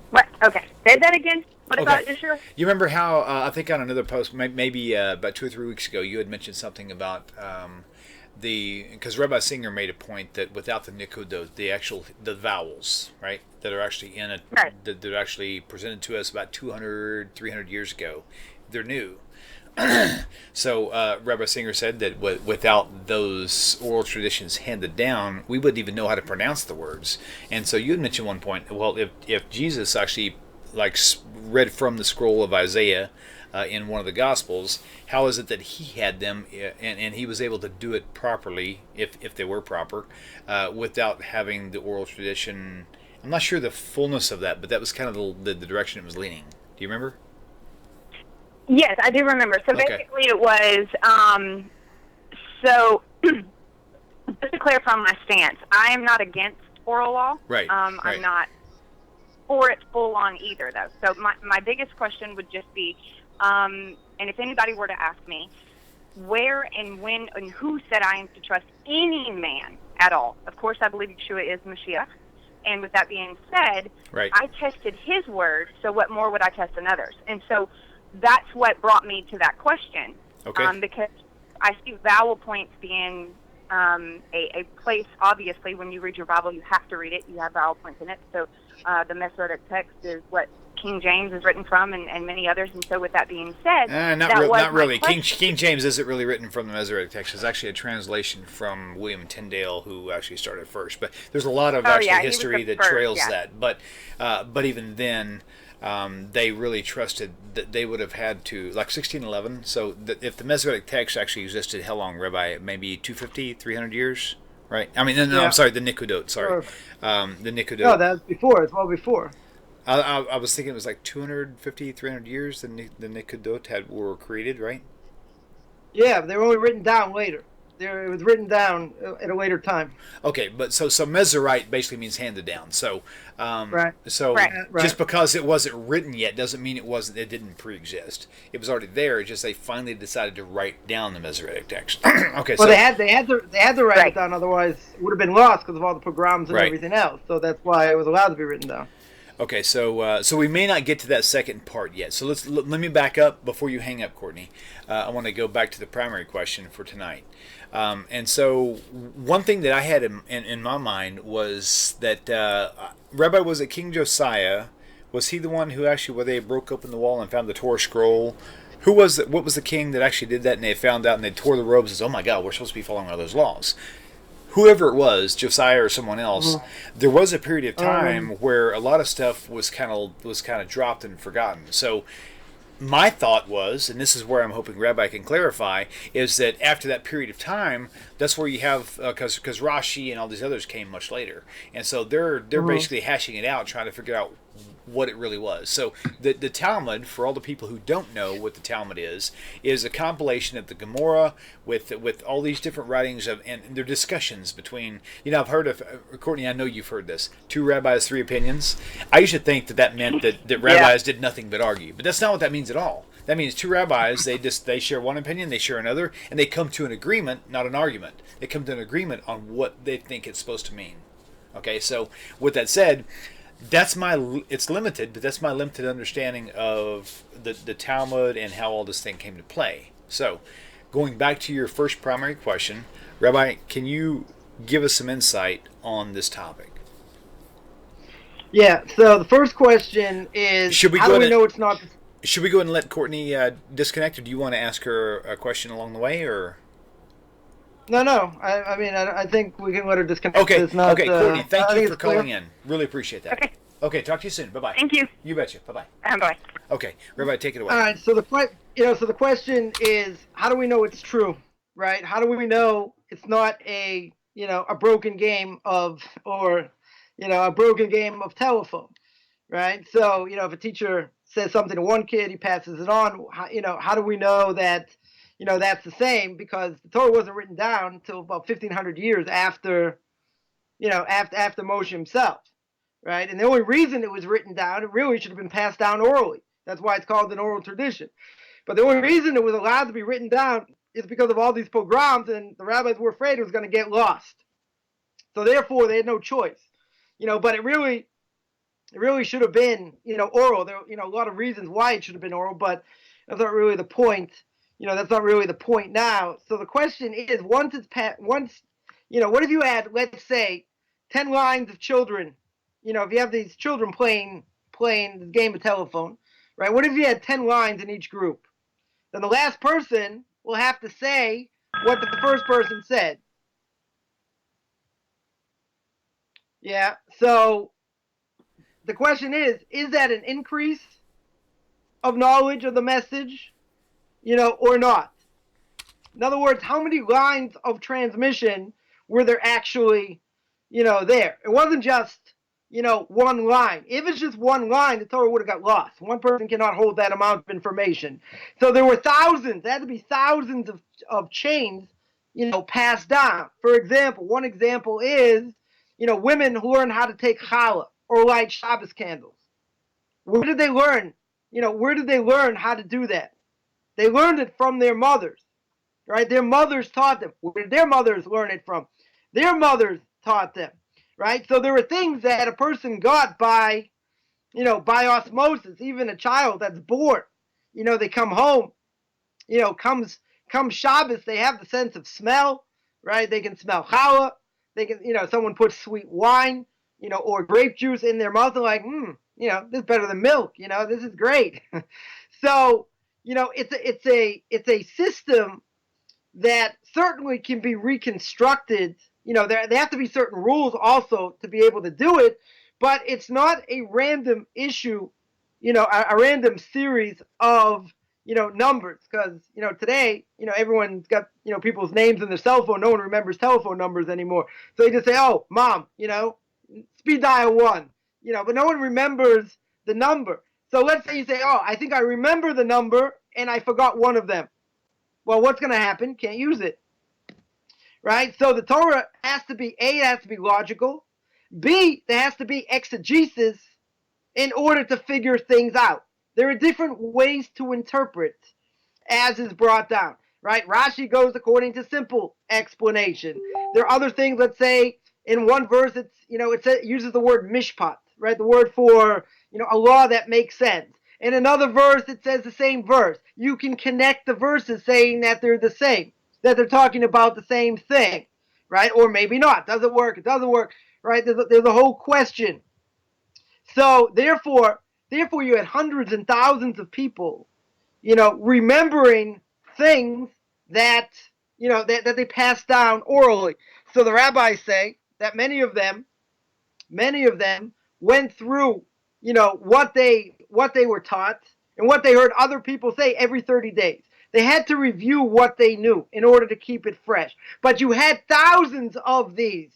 What? Okay. Say that again. What about Yeshua? You remember how, I think on another post, maybe about 2 or 3 weeks ago, you had mentioned something about because Rabbi Singer made a point that without the nikudot, the vowels, right, that are actually in it, that are actually presented to us about 200, 300 years ago, they're new. So Rabbi Singer said that without those oral traditions handed down, we wouldn't even know how to pronounce the words. And so you had mentioned one point, well, if Jesus actually read from the scroll of Isaiah in one of the Gospels, how is it that he had them and he was able to do it properly, if they were proper, without having the oral tradition? I'm not sure the fullness of that, but that was kind of the direction it was leaning. Do you remember? Yes, I do remember. So basically it was, just to clarify my stance, I am not against oral law. Right. I'm not for it full on either, though. So my biggest question would just be, and if anybody were to ask me, where and when and who said I am to trust any man at all? Of course, I believe Yeshua is Mashiach. And with that being said, I tested his word, so what more would I test than others? And so that's what brought me to that question. Because I see vowel points being a place, obviously, when you read your Bible, you have to read it. You have vowel points in it. So the Masoretic text is what King James is written from, and many others. And so with that being said, not really. King James isn't really written from the Masoretic text. It's actually a translation from William Tyndale, who actually started first. But there's a lot of history that trails that. But even then, they really trusted that they would have had to, 1611. So if the Masoretic text actually existed, how long, Rabbi? Maybe 250, 300 years, right? I mean, no, I'm sorry, the Nikudot. Sorry, the Nikudot. No, that's before. It's well before. I was thinking it was 250, 300 years the Nikudot were created, right? Yeah, but they were only written down later. It was written down at a later time. Okay, but so Mezorite basically means handed down. So just because it wasn't written yet doesn't mean it didn't pre-exist. It was already there. It's just they finally decided to write down the Masoretic text. Okay. Well, they had to write it down, otherwise it would have been lost because of all the pogroms and everything else. So that's why it was allowed to be written down. Okay, so we may not get to that second part yet. So let me back up before you hang up, Courtney. I want to go back to the primary question for tonight. And so one thing that I had in my mind was that Rabbi, was it King Josiah? Was he the one who actually, where they broke open the wall and found the Torah scroll? Who was it? What was the king that actually did that? And they found out and they tore the robes and said, "Oh my God, we're supposed to be following all those laws." Whoever it was, Josiah or someone else, there was a period of time where a lot of stuff was kind of dropped and forgotten. So my thought was, and this is where I'm hoping Rabbi can clarify, is that after that period of time, that's where you have, because Rashi and all these others came much later, and so they're basically hashing it out, trying to figure out what it really was. So the Talmud, for all the people who don't know what the Talmud is a compilation of the Gemara with all these different writings and their discussions between, I've heard of, Courtney, I know you've heard this, 2 rabbis, 3 opinions. I used to think that meant that rabbis did nothing but argue, but that's not what that means at all. That means two rabbis, they share one opinion, they share another, and they come to an agreement, not an argument. They come to an agreement on what they think it's supposed to mean. Okay, so with that said, it's limited, but that's my limited understanding of the Talmud and how all this thing came to play. So, going back to your first primary question, Rabbi, can you give us some insight on this topic? Yeah, so the first question is, how do we know it's not... Should we go ahead and let Courtney disconnect, or do you want to ask her a question along the way, or... No. I mean, I think we can let her disconnect. Okay, it's not, Courtney, thank you for calling clear. in. Really appreciate that. Okay, talk to you soon. Bye-bye. Thank you. You betcha. Bye-bye. Bye. Okay, Rabbi, take it away. All right, so the question is, how do we know it's true, right? How do we know it's not a broken game of telephone, right? So, if a teacher says something to one kid, he passes it on. How do we know that, that's the same? Because the Torah wasn't written down until about 1,500 years after Moshe himself, right? And the only reason it was written down, it really should have been passed down orally. That's why it's called an oral tradition. But the only reason it was allowed to be written down is because of all these pogroms, and the rabbis were afraid it was going to get lost. So therefore, they had no choice. But it really should have been, oral. There, a lot of reasons why it should have been oral, but that's not really the point. That's not really the point now. So the question is, what if you had, let's say, 10 lines of children, if you have these children playing this game of telephone, right? What if you had 10 lines in each group? Then the last person will have to say what the first person said. Yeah, so the question is that an increase of knowledge of the message, or not? In other words, how many lines of transmission were there actually, there? It wasn't just, one line. If it's just one line, the Torah would have got lost. One person cannot hold that amount of information. So there were thousands. There had to be thousands of chains, passed down. For example, one example is, women who learn how to take challah or light Shabbos candles. Where did they learn? Where did they learn how to do that? They learned it from their mothers, right? Their mothers taught them. Where did their mothers learn it from? Their mothers taught them, right? So there were things that a person got by osmosis. Even a child that's born, they come home, comes Shabbos, they have the sense of smell, right? They can smell challah. They can, someone puts sweet wine, or grape juice in their mouth. They're like, this is better than milk. This is great. So, it's a system that certainly can be reconstructed. There have to be certain rules also to be able to do it, but it's not a random issue, a random series of, numbers. Because, today, everyone's got, people's names in their cell phone. No one remembers telephone numbers anymore. So they just say, oh, mom, speed dial 1, but no one remembers the number. So let's say you say, oh, I think I remember the number and I forgot one of them. Well, what's going to happen? Can't use it. Right? So the Torah has to be, A, it has to be logical. B, there has to be exegesis in order to figure things out. There are different ways to interpret as is brought down. Right? Rashi goes according to simple explanation. There are other things, let's say, in one verse, it uses the word mishpat, right? The word for, a law that makes sense. In another verse, it says the same verse. You can connect the verses saying that they're the same, that they're talking about the same thing, right? Or maybe not. Does it work? It doesn't work, right? There's a whole question. So therefore you had hundreds and thousands of people, remembering things that, that they passed down orally. So the rabbis say that many of them went through, what they were taught and what they heard other people say every 30 days. They had to review what they knew in order to keep it fresh. But you had thousands of these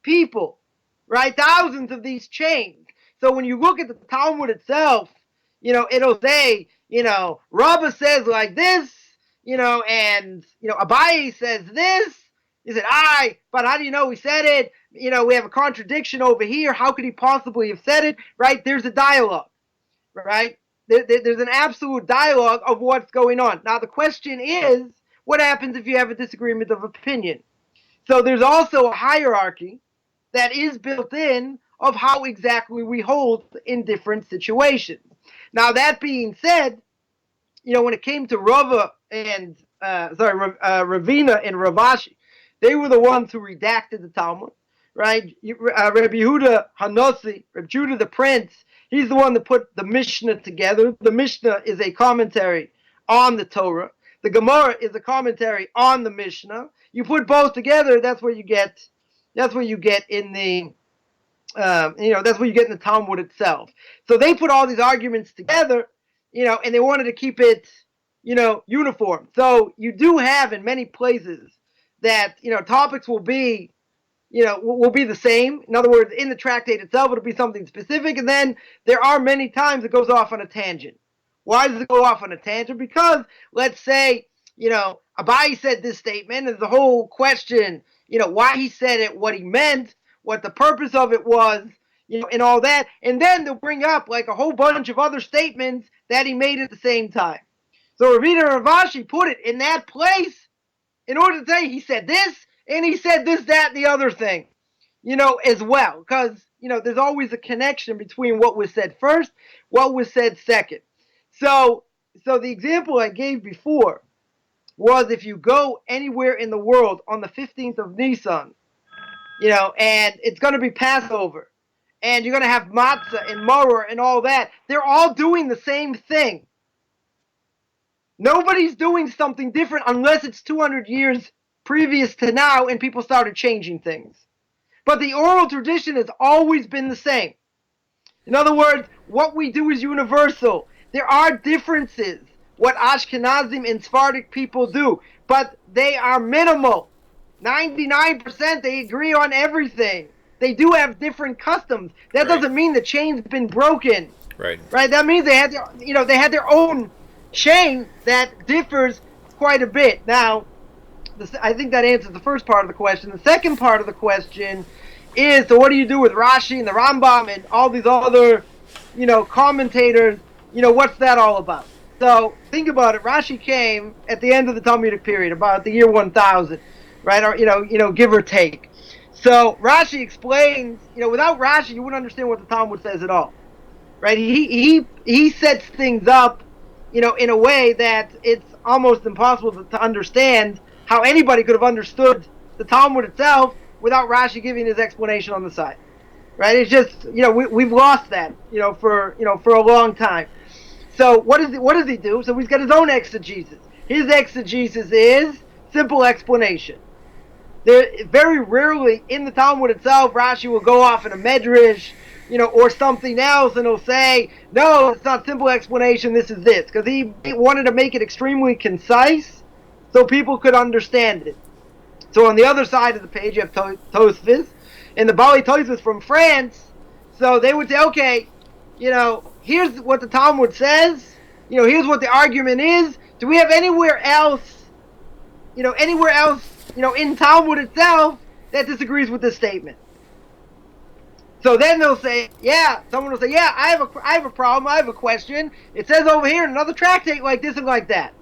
people, right? Thousands of these chains. So when you look at the Talmud itself, it'll say, Rabbah says like this, and, Abaye says this. He said, but how do you know he said it? We have a contradiction over here. How could he possibly have said it? Right? There's a dialogue, right? there's an absolute dialogue of what's going on. Now the question is, what happens if you have a disagreement of opinion? So there's also a hierarchy that is built in of how exactly we hold in different situations. Now that being said, when it came to Ravina and Ravashi, they were the ones who redacted the Talmud, right? Rabbi Yehuda Hanossi, Rabbi Judah the Prince, he's the one that put the Mishnah together. The Mishnah is a commentary on the Torah. The Gemara is a commentary on the Mishnah. You put both together, that's what you get. That's what you get in the, that's what you get in the Talmud itself. So they put all these arguments together, and they wanted to keep it, uniform. So you do have in many places that, topics will be, will be the same. In other words, in the tractate itself, it'll be something specific. And then there are many times it goes off on a tangent. Why does it go off on a tangent? Because let's say, Abai said this statement, and the whole question, why he said it, what he meant, what the purpose of it was, and all that. And then they'll bring up like a whole bunch of other statements that he made at the same time. So Ravina and Ravashi put it in that place in order to say he said this, and he said this, that, and the other thing, as well. Because, there's always a connection between what was said first, what was said second. So the example I gave before was if you go anywhere in the world on the 15th of Nisan, and it's going to be Passover, and you're going to have matzah and maror and all that, they're all doing the same thing. Nobody's doing something different unless it's 200 years previous to now and people started changing things. But the oral tradition has always been the same. In other words, what we do is universal. There are differences, what Ashkenazim and Sephardic people do, but they are minimal. 99% they agree on everything. They do have different customs. That doesn't mean the chain's been broken. Right. That means they had they had their own chain that differs quite a bit. Now, I think that answers the first part of the question. The second part of the question is, so what do you do with Rashi and the Rambam and all these other, commentators? What's that all about? So think about it. Rashi came at the end of the Talmudic period, about the year 1000, right? Or give or take. So Rashi explains. Without Rashi, you wouldn't understand what the Talmud says at all, right? He sets things up, in a way that it's almost impossible to understand how anybody could have understood the Talmud itself without Rashi giving his explanation on the side, right? It's just, we've lost that, for a long time. So what does he do? So he's got his own exegesis. His exegesis is simple explanation. There very rarely in the Talmud itself, Rashi will go off in a medrash, or something else, and he'll say, no, it's not simple explanation, this is this. Because he wanted to make it extremely concise so people could understand it. So on the other side of the page, you have Tosfos, and the Bali Tosfos from France. So they would say, okay, here's what the Talmud says, here's what the argument is. Do we have anywhere else, in Talmud itself that disagrees with this statement? So then they'll say, someone will say, I have a problem, I have a question. It says over here in another tractate like this and like that.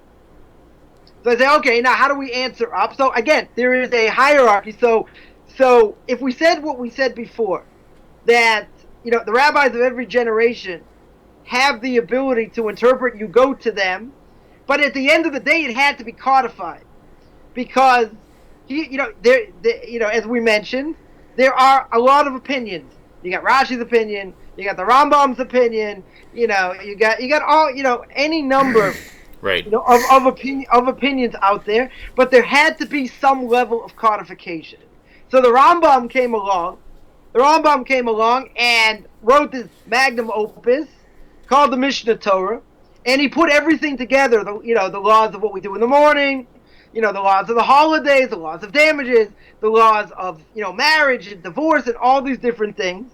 So I say, okay, now how do we answer up? So again, there is a hierarchy. So if we said what we said before, that, the rabbis of every generation have the ability to interpret, you go to them, but at the end of the day, it had to be codified. Because, as we mentioned, there are a lot of opinions. You got Rashi's opinion, you got the Rambam's opinion, you got all, any number right. of opinions out there, but there had to be some level of codification. So the Rambam came along and wrote this magnum opus called the Mishnah Torah, and he put everything together, the laws of what we do in the morning, the laws of the holidays, the laws of damages, the laws of, marriage and divorce and all these different things.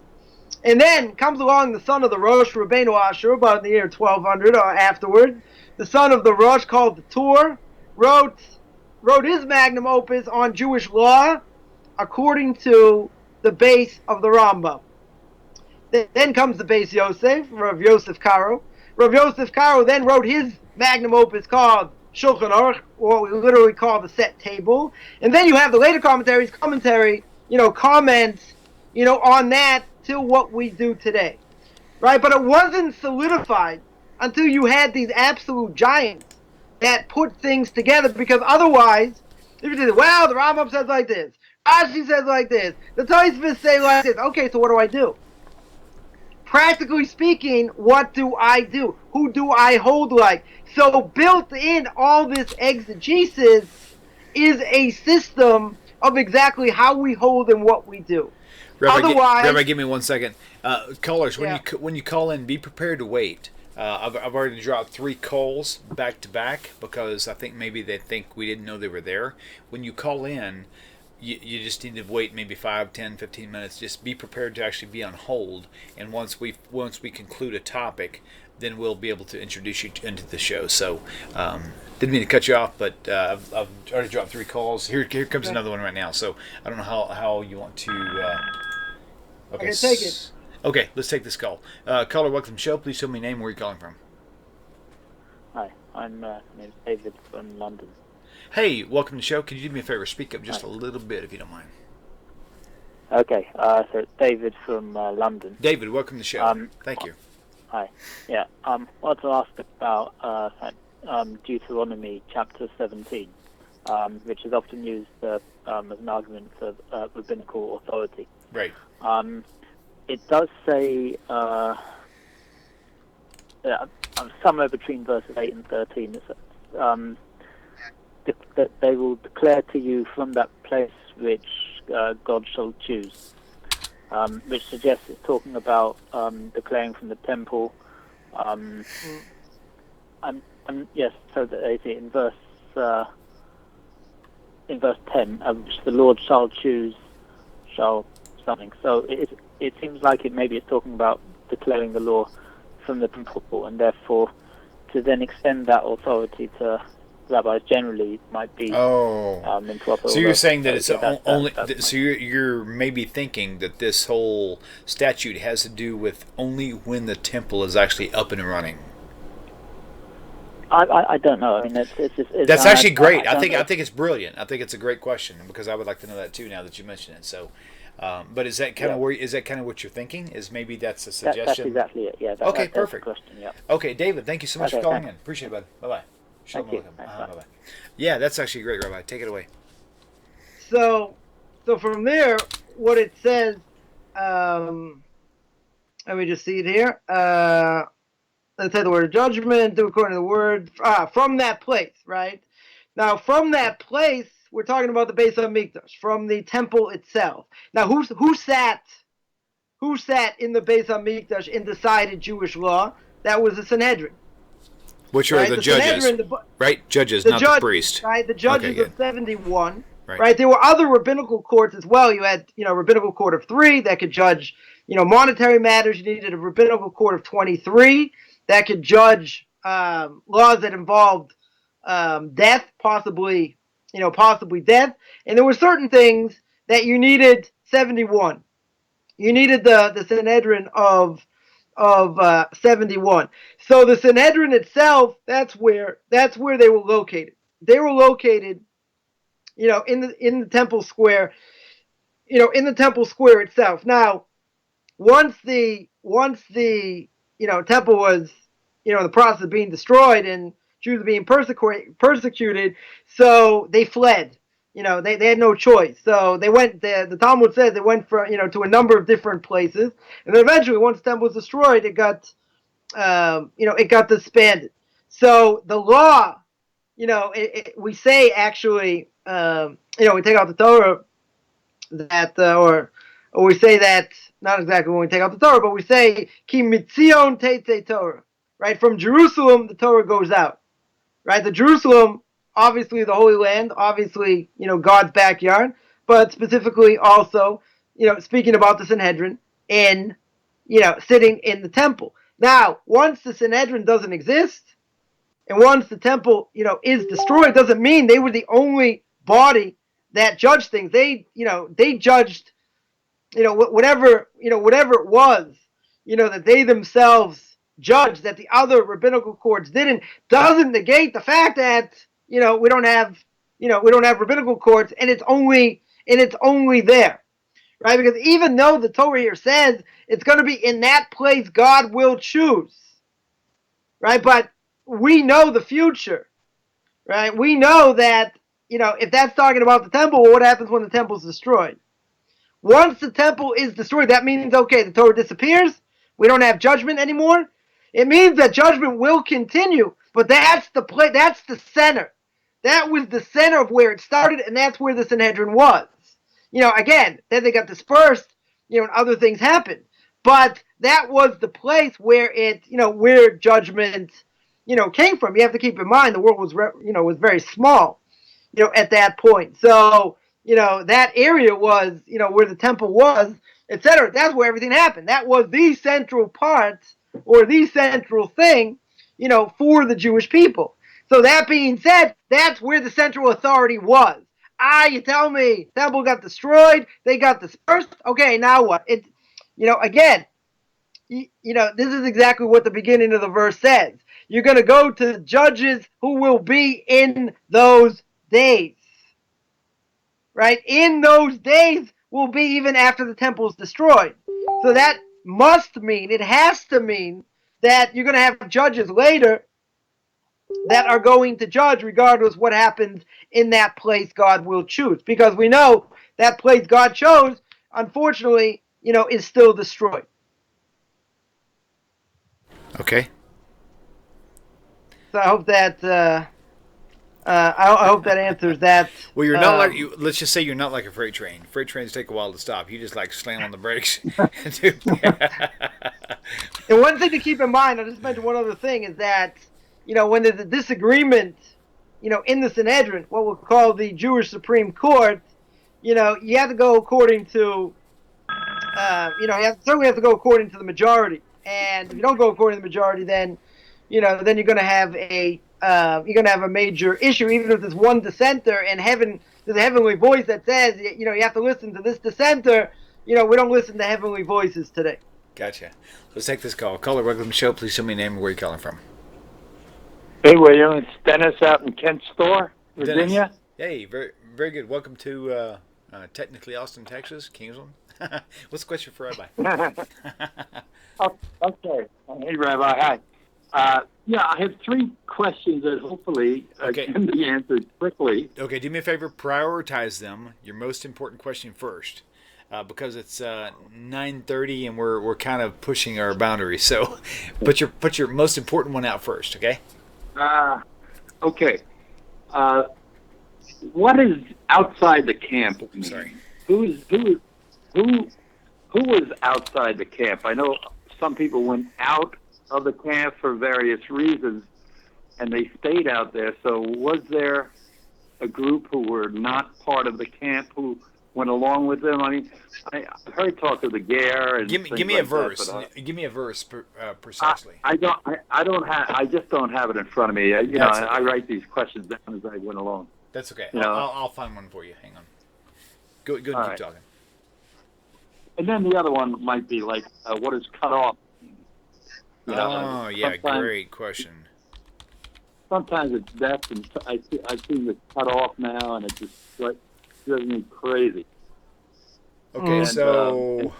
And then comes along the son of the Rosh, Rabbeinu Asher, about in the year 1200 or afterward. The son of the Rosh, called the Tur, wrote his magnum opus on Jewish law according to the base of the Rambam. Then comes the base Yosef, Rav Yosef Karo, Rav Yosef Karo then wrote his magnum opus called Shulchan Aruch, or what we literally call the set table. And then you have the later commentaries, comments, on that till what we do today. Right? But it wasn't solidified until you had these absolute giants that put things together, because otherwise, if you did, well, the Rambam says like this, Rashi says like this, the Tosfos say like this. Okay, so what do I do? Practically speaking, what do I do? Who do I hold like? So built in all this exegesis is a system of exactly how we hold and what we do. Rabbi, give me 1 second. Callers, when you call in, be prepared to wait. I've already dropped 3 calls back to back because I think maybe they think we didn't know they were there. When you call in, you just need to wait maybe 5, 10, 15 minutes. Just be prepared to actually be on hold. And once we conclude a topic, then we'll be able to introduce you into the show. So, didn't mean to cut you off, but I've already dropped 3 calls. Here comes another one right now. So I don't know how you want to. Okay, I can take it. Okay, let's take this call. Caller, welcome to the show. Please tell me your name. Where are you calling from? Hi, I'm name's David from London. Hey, welcome to the show. Could you do me a favor? Speak up just a little bit, if you don't mind. Okay, so it's David from London. David, welcome to the show. Thank you. Hi. Yeah, I wanted to ask about Deuteronomy chapter 17, which is often used as an argument for rabbinical authority. Right. It does say somewhere between verses 8 and 13, it says, that they will declare to you from that place which God shall choose, which suggests it's talking about declaring from the temple. Yes, so that they say in verse 10, which the Lord shall choose, shall something. So it seems like maybe it's talking about declaring the law from the temple, and therefore to then extend that authority to rabbis generally might be improper. So you're saying that it's only. So you're maybe thinking that this whole statute has to do with only when the temple is actually up and running. I don't know. I mean, that's actually great. I think it's brilliant. I think it's a great question because I would like to know that too. Now that you mention it, so. But is that kind of what you're thinking? Is maybe that's a suggestion? That's exactly it. Yeah. Okay, perfect. That's the question, yeah. Okay, David, thank you so much for calling in. Appreciate it, bud. Bye-bye. Thank you. Bye-bye. Yeah, that's actually great, Rabbi. Take it away. So from there, what it says, let me just see it here. Let's say the word of judgment, do according to the word, from that place, right? Now, from that place, we're talking about the Beis HaMikdash, from the temple itself. Now, who sat in the Beis HaMikdash and decided Jewish law? That was the Sanhedrin. Which are the judges, right? Judges, not the priest. Right, the judges of 71. Right. There were other rabbinical courts as well. You had, rabbinical court of 3 that could judge, monetary matters. You needed a rabbinical court of 23 that could judge laws that involved death, possibly death. And there were certain things that you needed 71. You needed the Sanhedrin of 71. So the Sanhedrin itself, that's where they were located. They were located, in the temple square, in the temple square itself. Now, once the temple was, in the process of being destroyed and Jews were being persecuted, so they fled. They had no choice. So they went, the Talmud says they went to a number of different places. And then eventually, once the temple was destroyed, it got disbanded. So the law, we say actually, we take out the Torah that, or we say that, not exactly when we take out the Torah, but we say, Ki mitzion teitze Torah, right? From Jerusalem, the Torah goes out, right? The Jerusalem, obviously the Holy Land, obviously, God's backyard, but specifically also, speaking about the Sanhedrin in, sitting in the temple. Now, once the Sanhedrin doesn't exist, and once the temple, is destroyed, doesn't mean they were the only body that judged things. They judged, whatever it was, that they themselves, judge that the other rabbinical courts didn't doesn't negate the fact that we don't have rabbinical courts, and it's only there, right? Because even though the Torah here says it's going to be in that place God will choose, right? But we know the future, right? We know that if that's talking about the temple, well, what happens when the temple is destroyed? Once the temple is destroyed, that means, okay, the Torah disappears. We don't have judgment anymore. It means that judgment will continue, but that's the center. That was the center of where it started, and that's where the Sanhedrin was. Again, then they got dispersed, and other things happened. But that was the place where where judgment, came from. You have to keep in mind the world was very small, at that point. So, that area was, where the temple was, etc. That's where everything happened. That was the central part, or the central thing, for the Jewish people. So that being said, that's where the central authority was. You tell me, temple got destroyed, they got dispersed. Okay, now what? Again, this is exactly what the beginning of the verse says. You're going to go to judges who will be in those days. Right? In those days will be even after the temple is destroyed. So that must mean, it has to mean, that you're going to have judges later that are going to judge regardless what happens in that place God will choose. Because we know that place God chose, unfortunately, is still destroyed. Okay. So I hope that I hope that answers that. Well, you're not like you. Let's just say you're not like a freight train. Freight trains take a while to stop. You just like slam on the brakes. And one thing to keep in mind, I'll just mention one other thing, is that when there's a disagreement, in the Sanhedrin, what we'll call the Jewish Supreme Court, you have to go according to, you certainly have to go according to the majority. And if you don't go according to the majority, then, then you're going to have a major issue. Even if there's one dissenter in heaven, there's a heavenly voice that says, you have to listen to this dissenter. We don't listen to heavenly voices today. Gotcha. Let's take this call. Caller, welcome to the show. Please tell me your name and where you're calling from. Hey, William, it's Dennis out in Kent Store, Virginia. Dennis. Hey, very, very good. Welcome to technically Austin, Texas, Kingsland. What's the question for Rabbi? Okay. Hey, Rabbi. Hi. I have three questions that hopefully can be answered quickly. Okay, do me a favor. Prioritize them. Your most important question first, because it's 9:30 and we're kind of pushing our boundaries. So, put your most important one out first. Okay. Okay. What is outside the camp? Sorry. Who was outside the camp? I know some people went out of the camp for various reasons, and they stayed out there. So was there a group who were not part of the camp who went along with them? I mean, I heard talk of the Ger and give me a verse. Give me a verse precisely. I just don't have it in front of me. I write these questions down as I went along. That's okay. I'll find one for you. Hang on. Go and keep talking. And then the other one might be like, what is cut off? Great question. Sometimes it's death, and I've seen it cut off now, and it just drives me crazy. Okay, so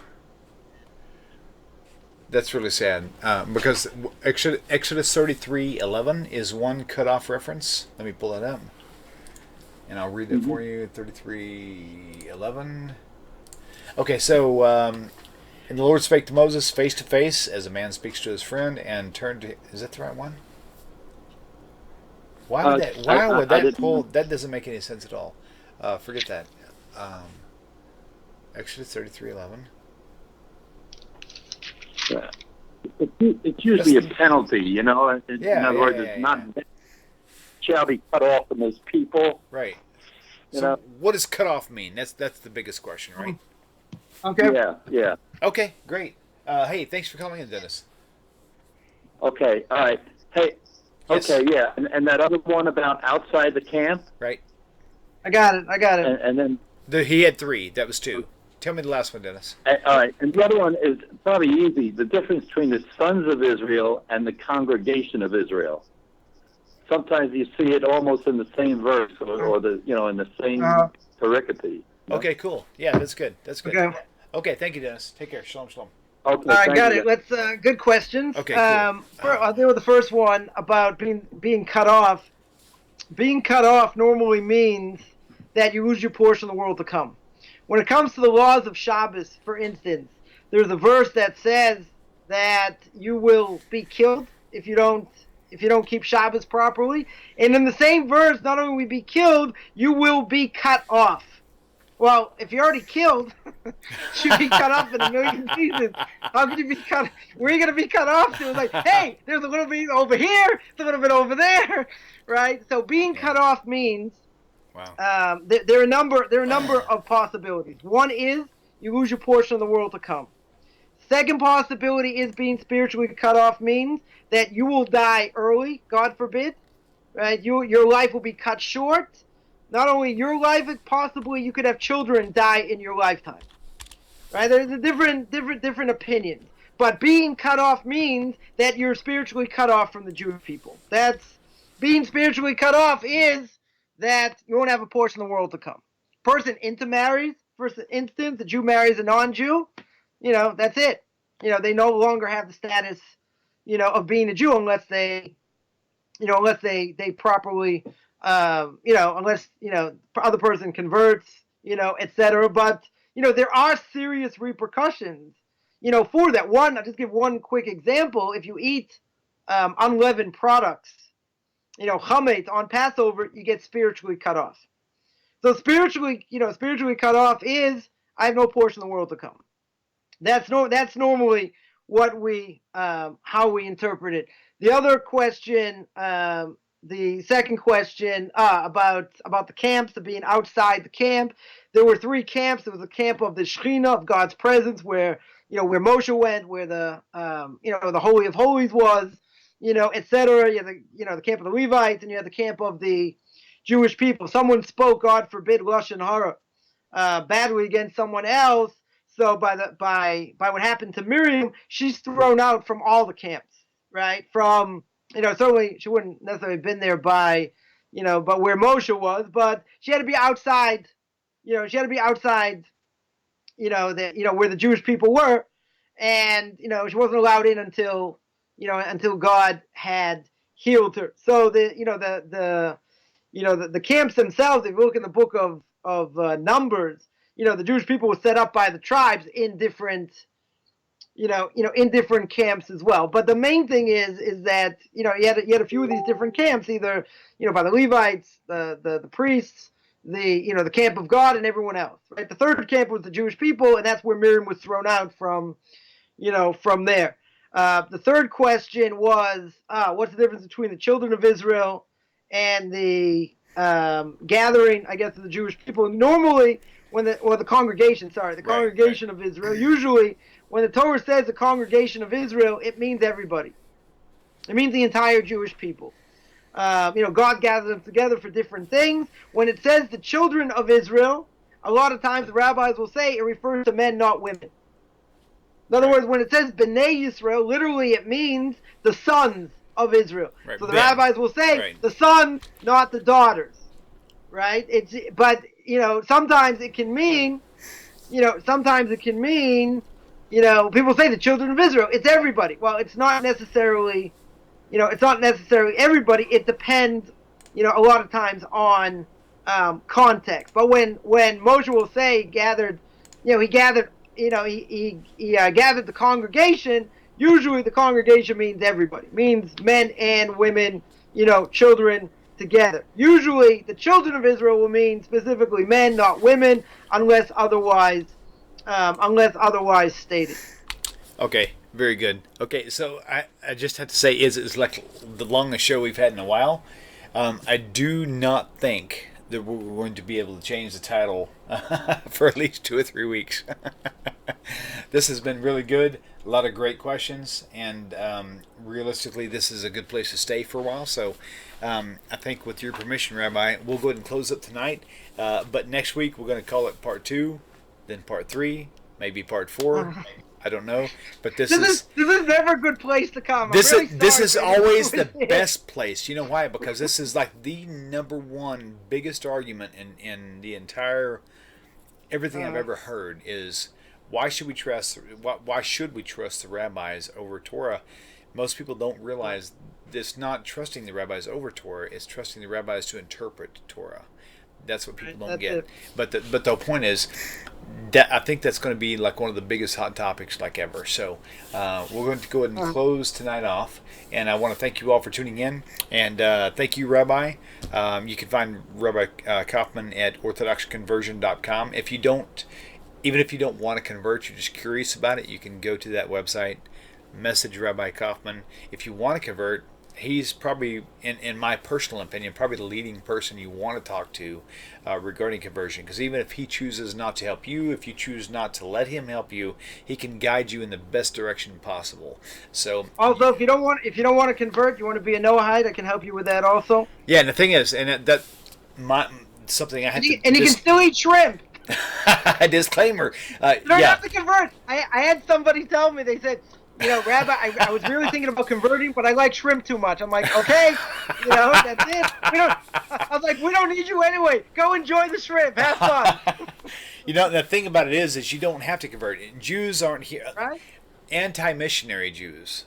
that's really sad because Exodus 33:11 is one cut-off reference. Let me pull that up, and I'll read it for you. 33:11. Okay, so and the Lord spake to Moses face to face, as a man speaks to his friend, and turned to. Is that the right one? Why would that pull? That doesn't make any sense at all. Forget that. Exodus 33:11. It's usually a penalty, in other words, it's not shall be cut off from his people. Right. So what does cut off mean? That's the biggest question, right? Okay. Yeah. Okay, great. Hey, thanks for calling in, Dennis. Okay, all right. Hey, yes. Okay, yeah, and that other one about outside the camp? Right. I got it. And then... He had three. That was two. Tell me the last one, Dennis. All right, and the other one is probably easy. The difference between the sons of Israel and the congregation of Israel. Sometimes you see it almost in the same verse, or the in the same pericope. No? Okay, cool. Yeah, that's good. That's good. Okay. Okay, thank you, Dennis. Take care. Shalom, shalom. Okay, All right, got it. Let's good questions. Okay, cool. I'll deal with the first one about being cut off. Being cut off normally means that you lose your portion of the world to come. When it comes to the laws of Shabbos, for instance, there's a verse that says that you will be killed if you don't keep Shabbos properly. And in the same verse, not only will you be killed, you will be cut off. Well, if you're already killed, you'd be cut off in a million pieces. How could you be cut? Where are you going to be cut off to? It's like, hey, there's a little bit over here, there's a little bit over there, right? So being cut off means there are a number of possibilities. One is you lose your portion of the world to come. Second possibility is being spiritually cut off means that you will die early, God forbid, right? Your life will be cut short. Not only your life, but possibly you could have children die in your lifetime, right? There's a different opinions. But being cut off means that you're spiritually cut off from the Jewish people. That's being spiritually cut off is that you won't have a portion of the world to come. Person intermarries, for instance, a Jew marries a non-Jew, that's it. They no longer have the status, of being a Jew unless they properly, unless, other person converts, etc. But, there are serious repercussions, for that. One, I'll just give one quick example. If you eat unleavened products, chametz on Passover, you get spiritually cut off. So spiritually cut off is, I have no portion of the world to come. That's normally what we, how we interpret it. The other question, the second question about the camps, of being outside the camp. There were 3 camps. There was a camp of the Shekhinah, of God's presence, where Moshe went, where the the Holy of Holies was, etc. You had the camp of the Levites, and you had the camp of the Jewish people. Someone spoke, God forbid, lashon hara, badly against someone else. So by what happened to Miriam, she's thrown out from all the camps, right? From certainly she wouldn't necessarily have been there by, but where Moshe was, but she had to be outside, where the Jewish people were, and she wasn't allowed in until God had healed her. So the camps themselves, if you look in the book of Numbers, the Jewish people were set up by the tribes in different camps as well. But the main thing is that you had a few of these different camps, either by the Levites, the priests, the camp of God, and everyone else. Right. The third camp was the Jewish people, and that's where Miriam was thrown out from there. The third question was what's the difference between the children of Israel and the gathering, I guess, of the Jewish people? Normally, the congregation of Israel. Usually, when the Torah says the congregation of Israel, it means everybody. It means the entire Jewish people. God gathered them together for different things. When it says the children of Israel, a lot of times the rabbis will say it refers to men, not women. In other words, when it says B'nai Yisrael, literally it means the sons of Israel. Right. So the rabbis will say the sons, not the daughters. Right? Sometimes it can mean, people say the children of Israel. It's everybody. Well, it's not necessarily everybody. It depends, a lot of times on context. But when Moshe will say gathered, he gathered the congregation. Usually the congregation means everybody. Means men and women, children together. Usually the children of Israel will mean specifically men, not women, unless otherwise stated. Okay, very good. Okay, so I just have to say, it's like the longest show we've had in a while. I do not think that we're going to be able to change the title for at least 2 or 3 weeks. This has been really good. A lot of great questions, and realistically, this is a good place to stay for a while. So I think with your permission, Rabbi, we'll go ahead and close up tonight. But next week, we're going to call it part 2 then part 3, maybe part 4. I don't know, but this is never a good place to come. This is always the best place. You know why? Because this is like the number one biggest argument in the entire everything I've ever heard is why should we trust the rabbis over Torah? Most people don't realize it's not trusting the rabbis over Torah; it's trusting the rabbis to interpret Torah. That's what people don't get. But the point is, that I think that's going to be like one of the biggest hot topics like ever. So we're going to go ahead and close tonight off. And I want to thank you all for tuning in. And thank you, Rabbi. You can find Rabbi Coffman at orthodoxconversion.com. Even if you don't want to convert, you're just curious about it, you can go to that website, message Rabbi Coffman. If you want to convert, he's probably, in my personal opinion, probably the leading person you want to talk to regarding conversion. Because even if he chooses not to help you, if you choose not to let him help you, he can guide you in the best direction possible. So also, if you don't want to convert, you want to be a Noahide, I can help you with that also. Yeah, and the thing is, and something I had to. And you can still eat shrimp. Disclaimer. You don't have to convert. I had somebody tell me, they said, Rabbi, I was really thinking about converting, but I like shrimp too much. I'm like, okay, that's it. I was like, we don't need you anyway. Go enjoy the shrimp. Have fun. The thing about it is you don't have to convert. Jews aren't here. Right? Anti-missionary Jews,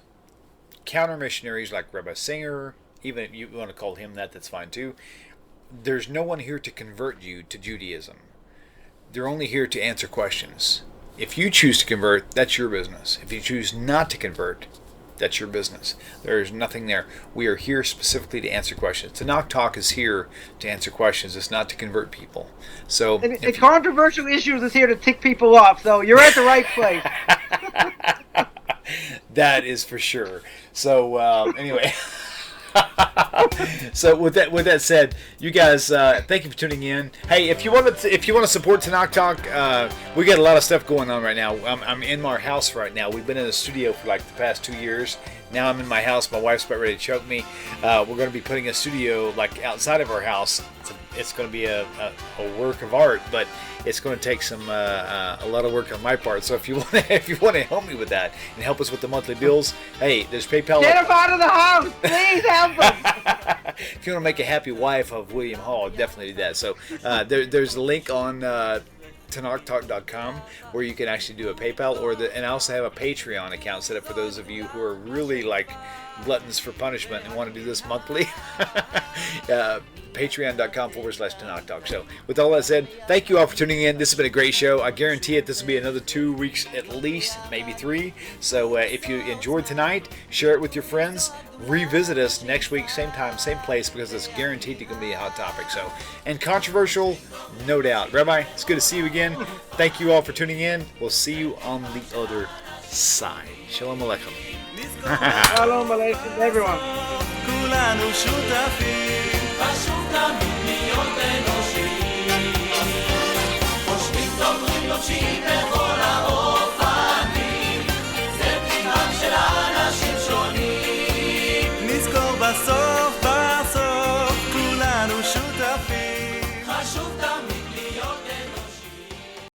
counter-missionaries like Rabbi Singer, even if you want to call him that, that's fine too. There's no one here to convert you to Judaism. They're only here to answer questions. If you choose to convert, that's your business. If you choose not to convert, that's your business. There's nothing there. We are here specifically to answer questions. TORAH Talk is here to answer questions. It's not to convert people. So, and controversial issues is here to tick people off. So you're at the right place. That is for sure. So anyway. So with that said, you guys, thank you for tuning in. Hey, if you want to support TORAH Talk, we got a lot of stuff going on right now. I'm in our house right now. We've been in the studio for like the past 2 years. Now I'm in my house. My wife's about ready to choke me. We're going to be putting a studio like outside of our house. It's going to be a work of art, but it's going to take a lot of work on my part. So if you want to help me with that and help us with the monthly bills, hey, there's PayPal. Get him out of the house, please help us. If you want to make a happy wife of William Hall, definitely do that. So there's a link on TORAHTalk.com where you can actually do a PayPal and I also have a Patreon account set up for those of you who are really like gluttons for punishment and want to do this monthly. Patreon.com/TORAH Talk. So with all that said, thank you all for tuning in. This has been a great show. I guarantee it, this will be another 2 weeks at least, maybe 3. So if you enjoyed tonight, share it with your friends. Revisit us next week, same time, same place, because it's guaranteed to be a hot topic. So, and controversial, no doubt. Rabbi, it's good to see you again. Thank you all for tuning in. We'll see you on the other side. Shalom Aleichem. Shalom Aleichem, everyone. כולנו שותפים, חשוב תמיד להיות אנושיים. חושבים דוברים לובשים בכל האופנים, זה טבעם של אנשים שונים. נזכור בסוף, כולנו שותפים, חשוב תמיד להיות אנושיים.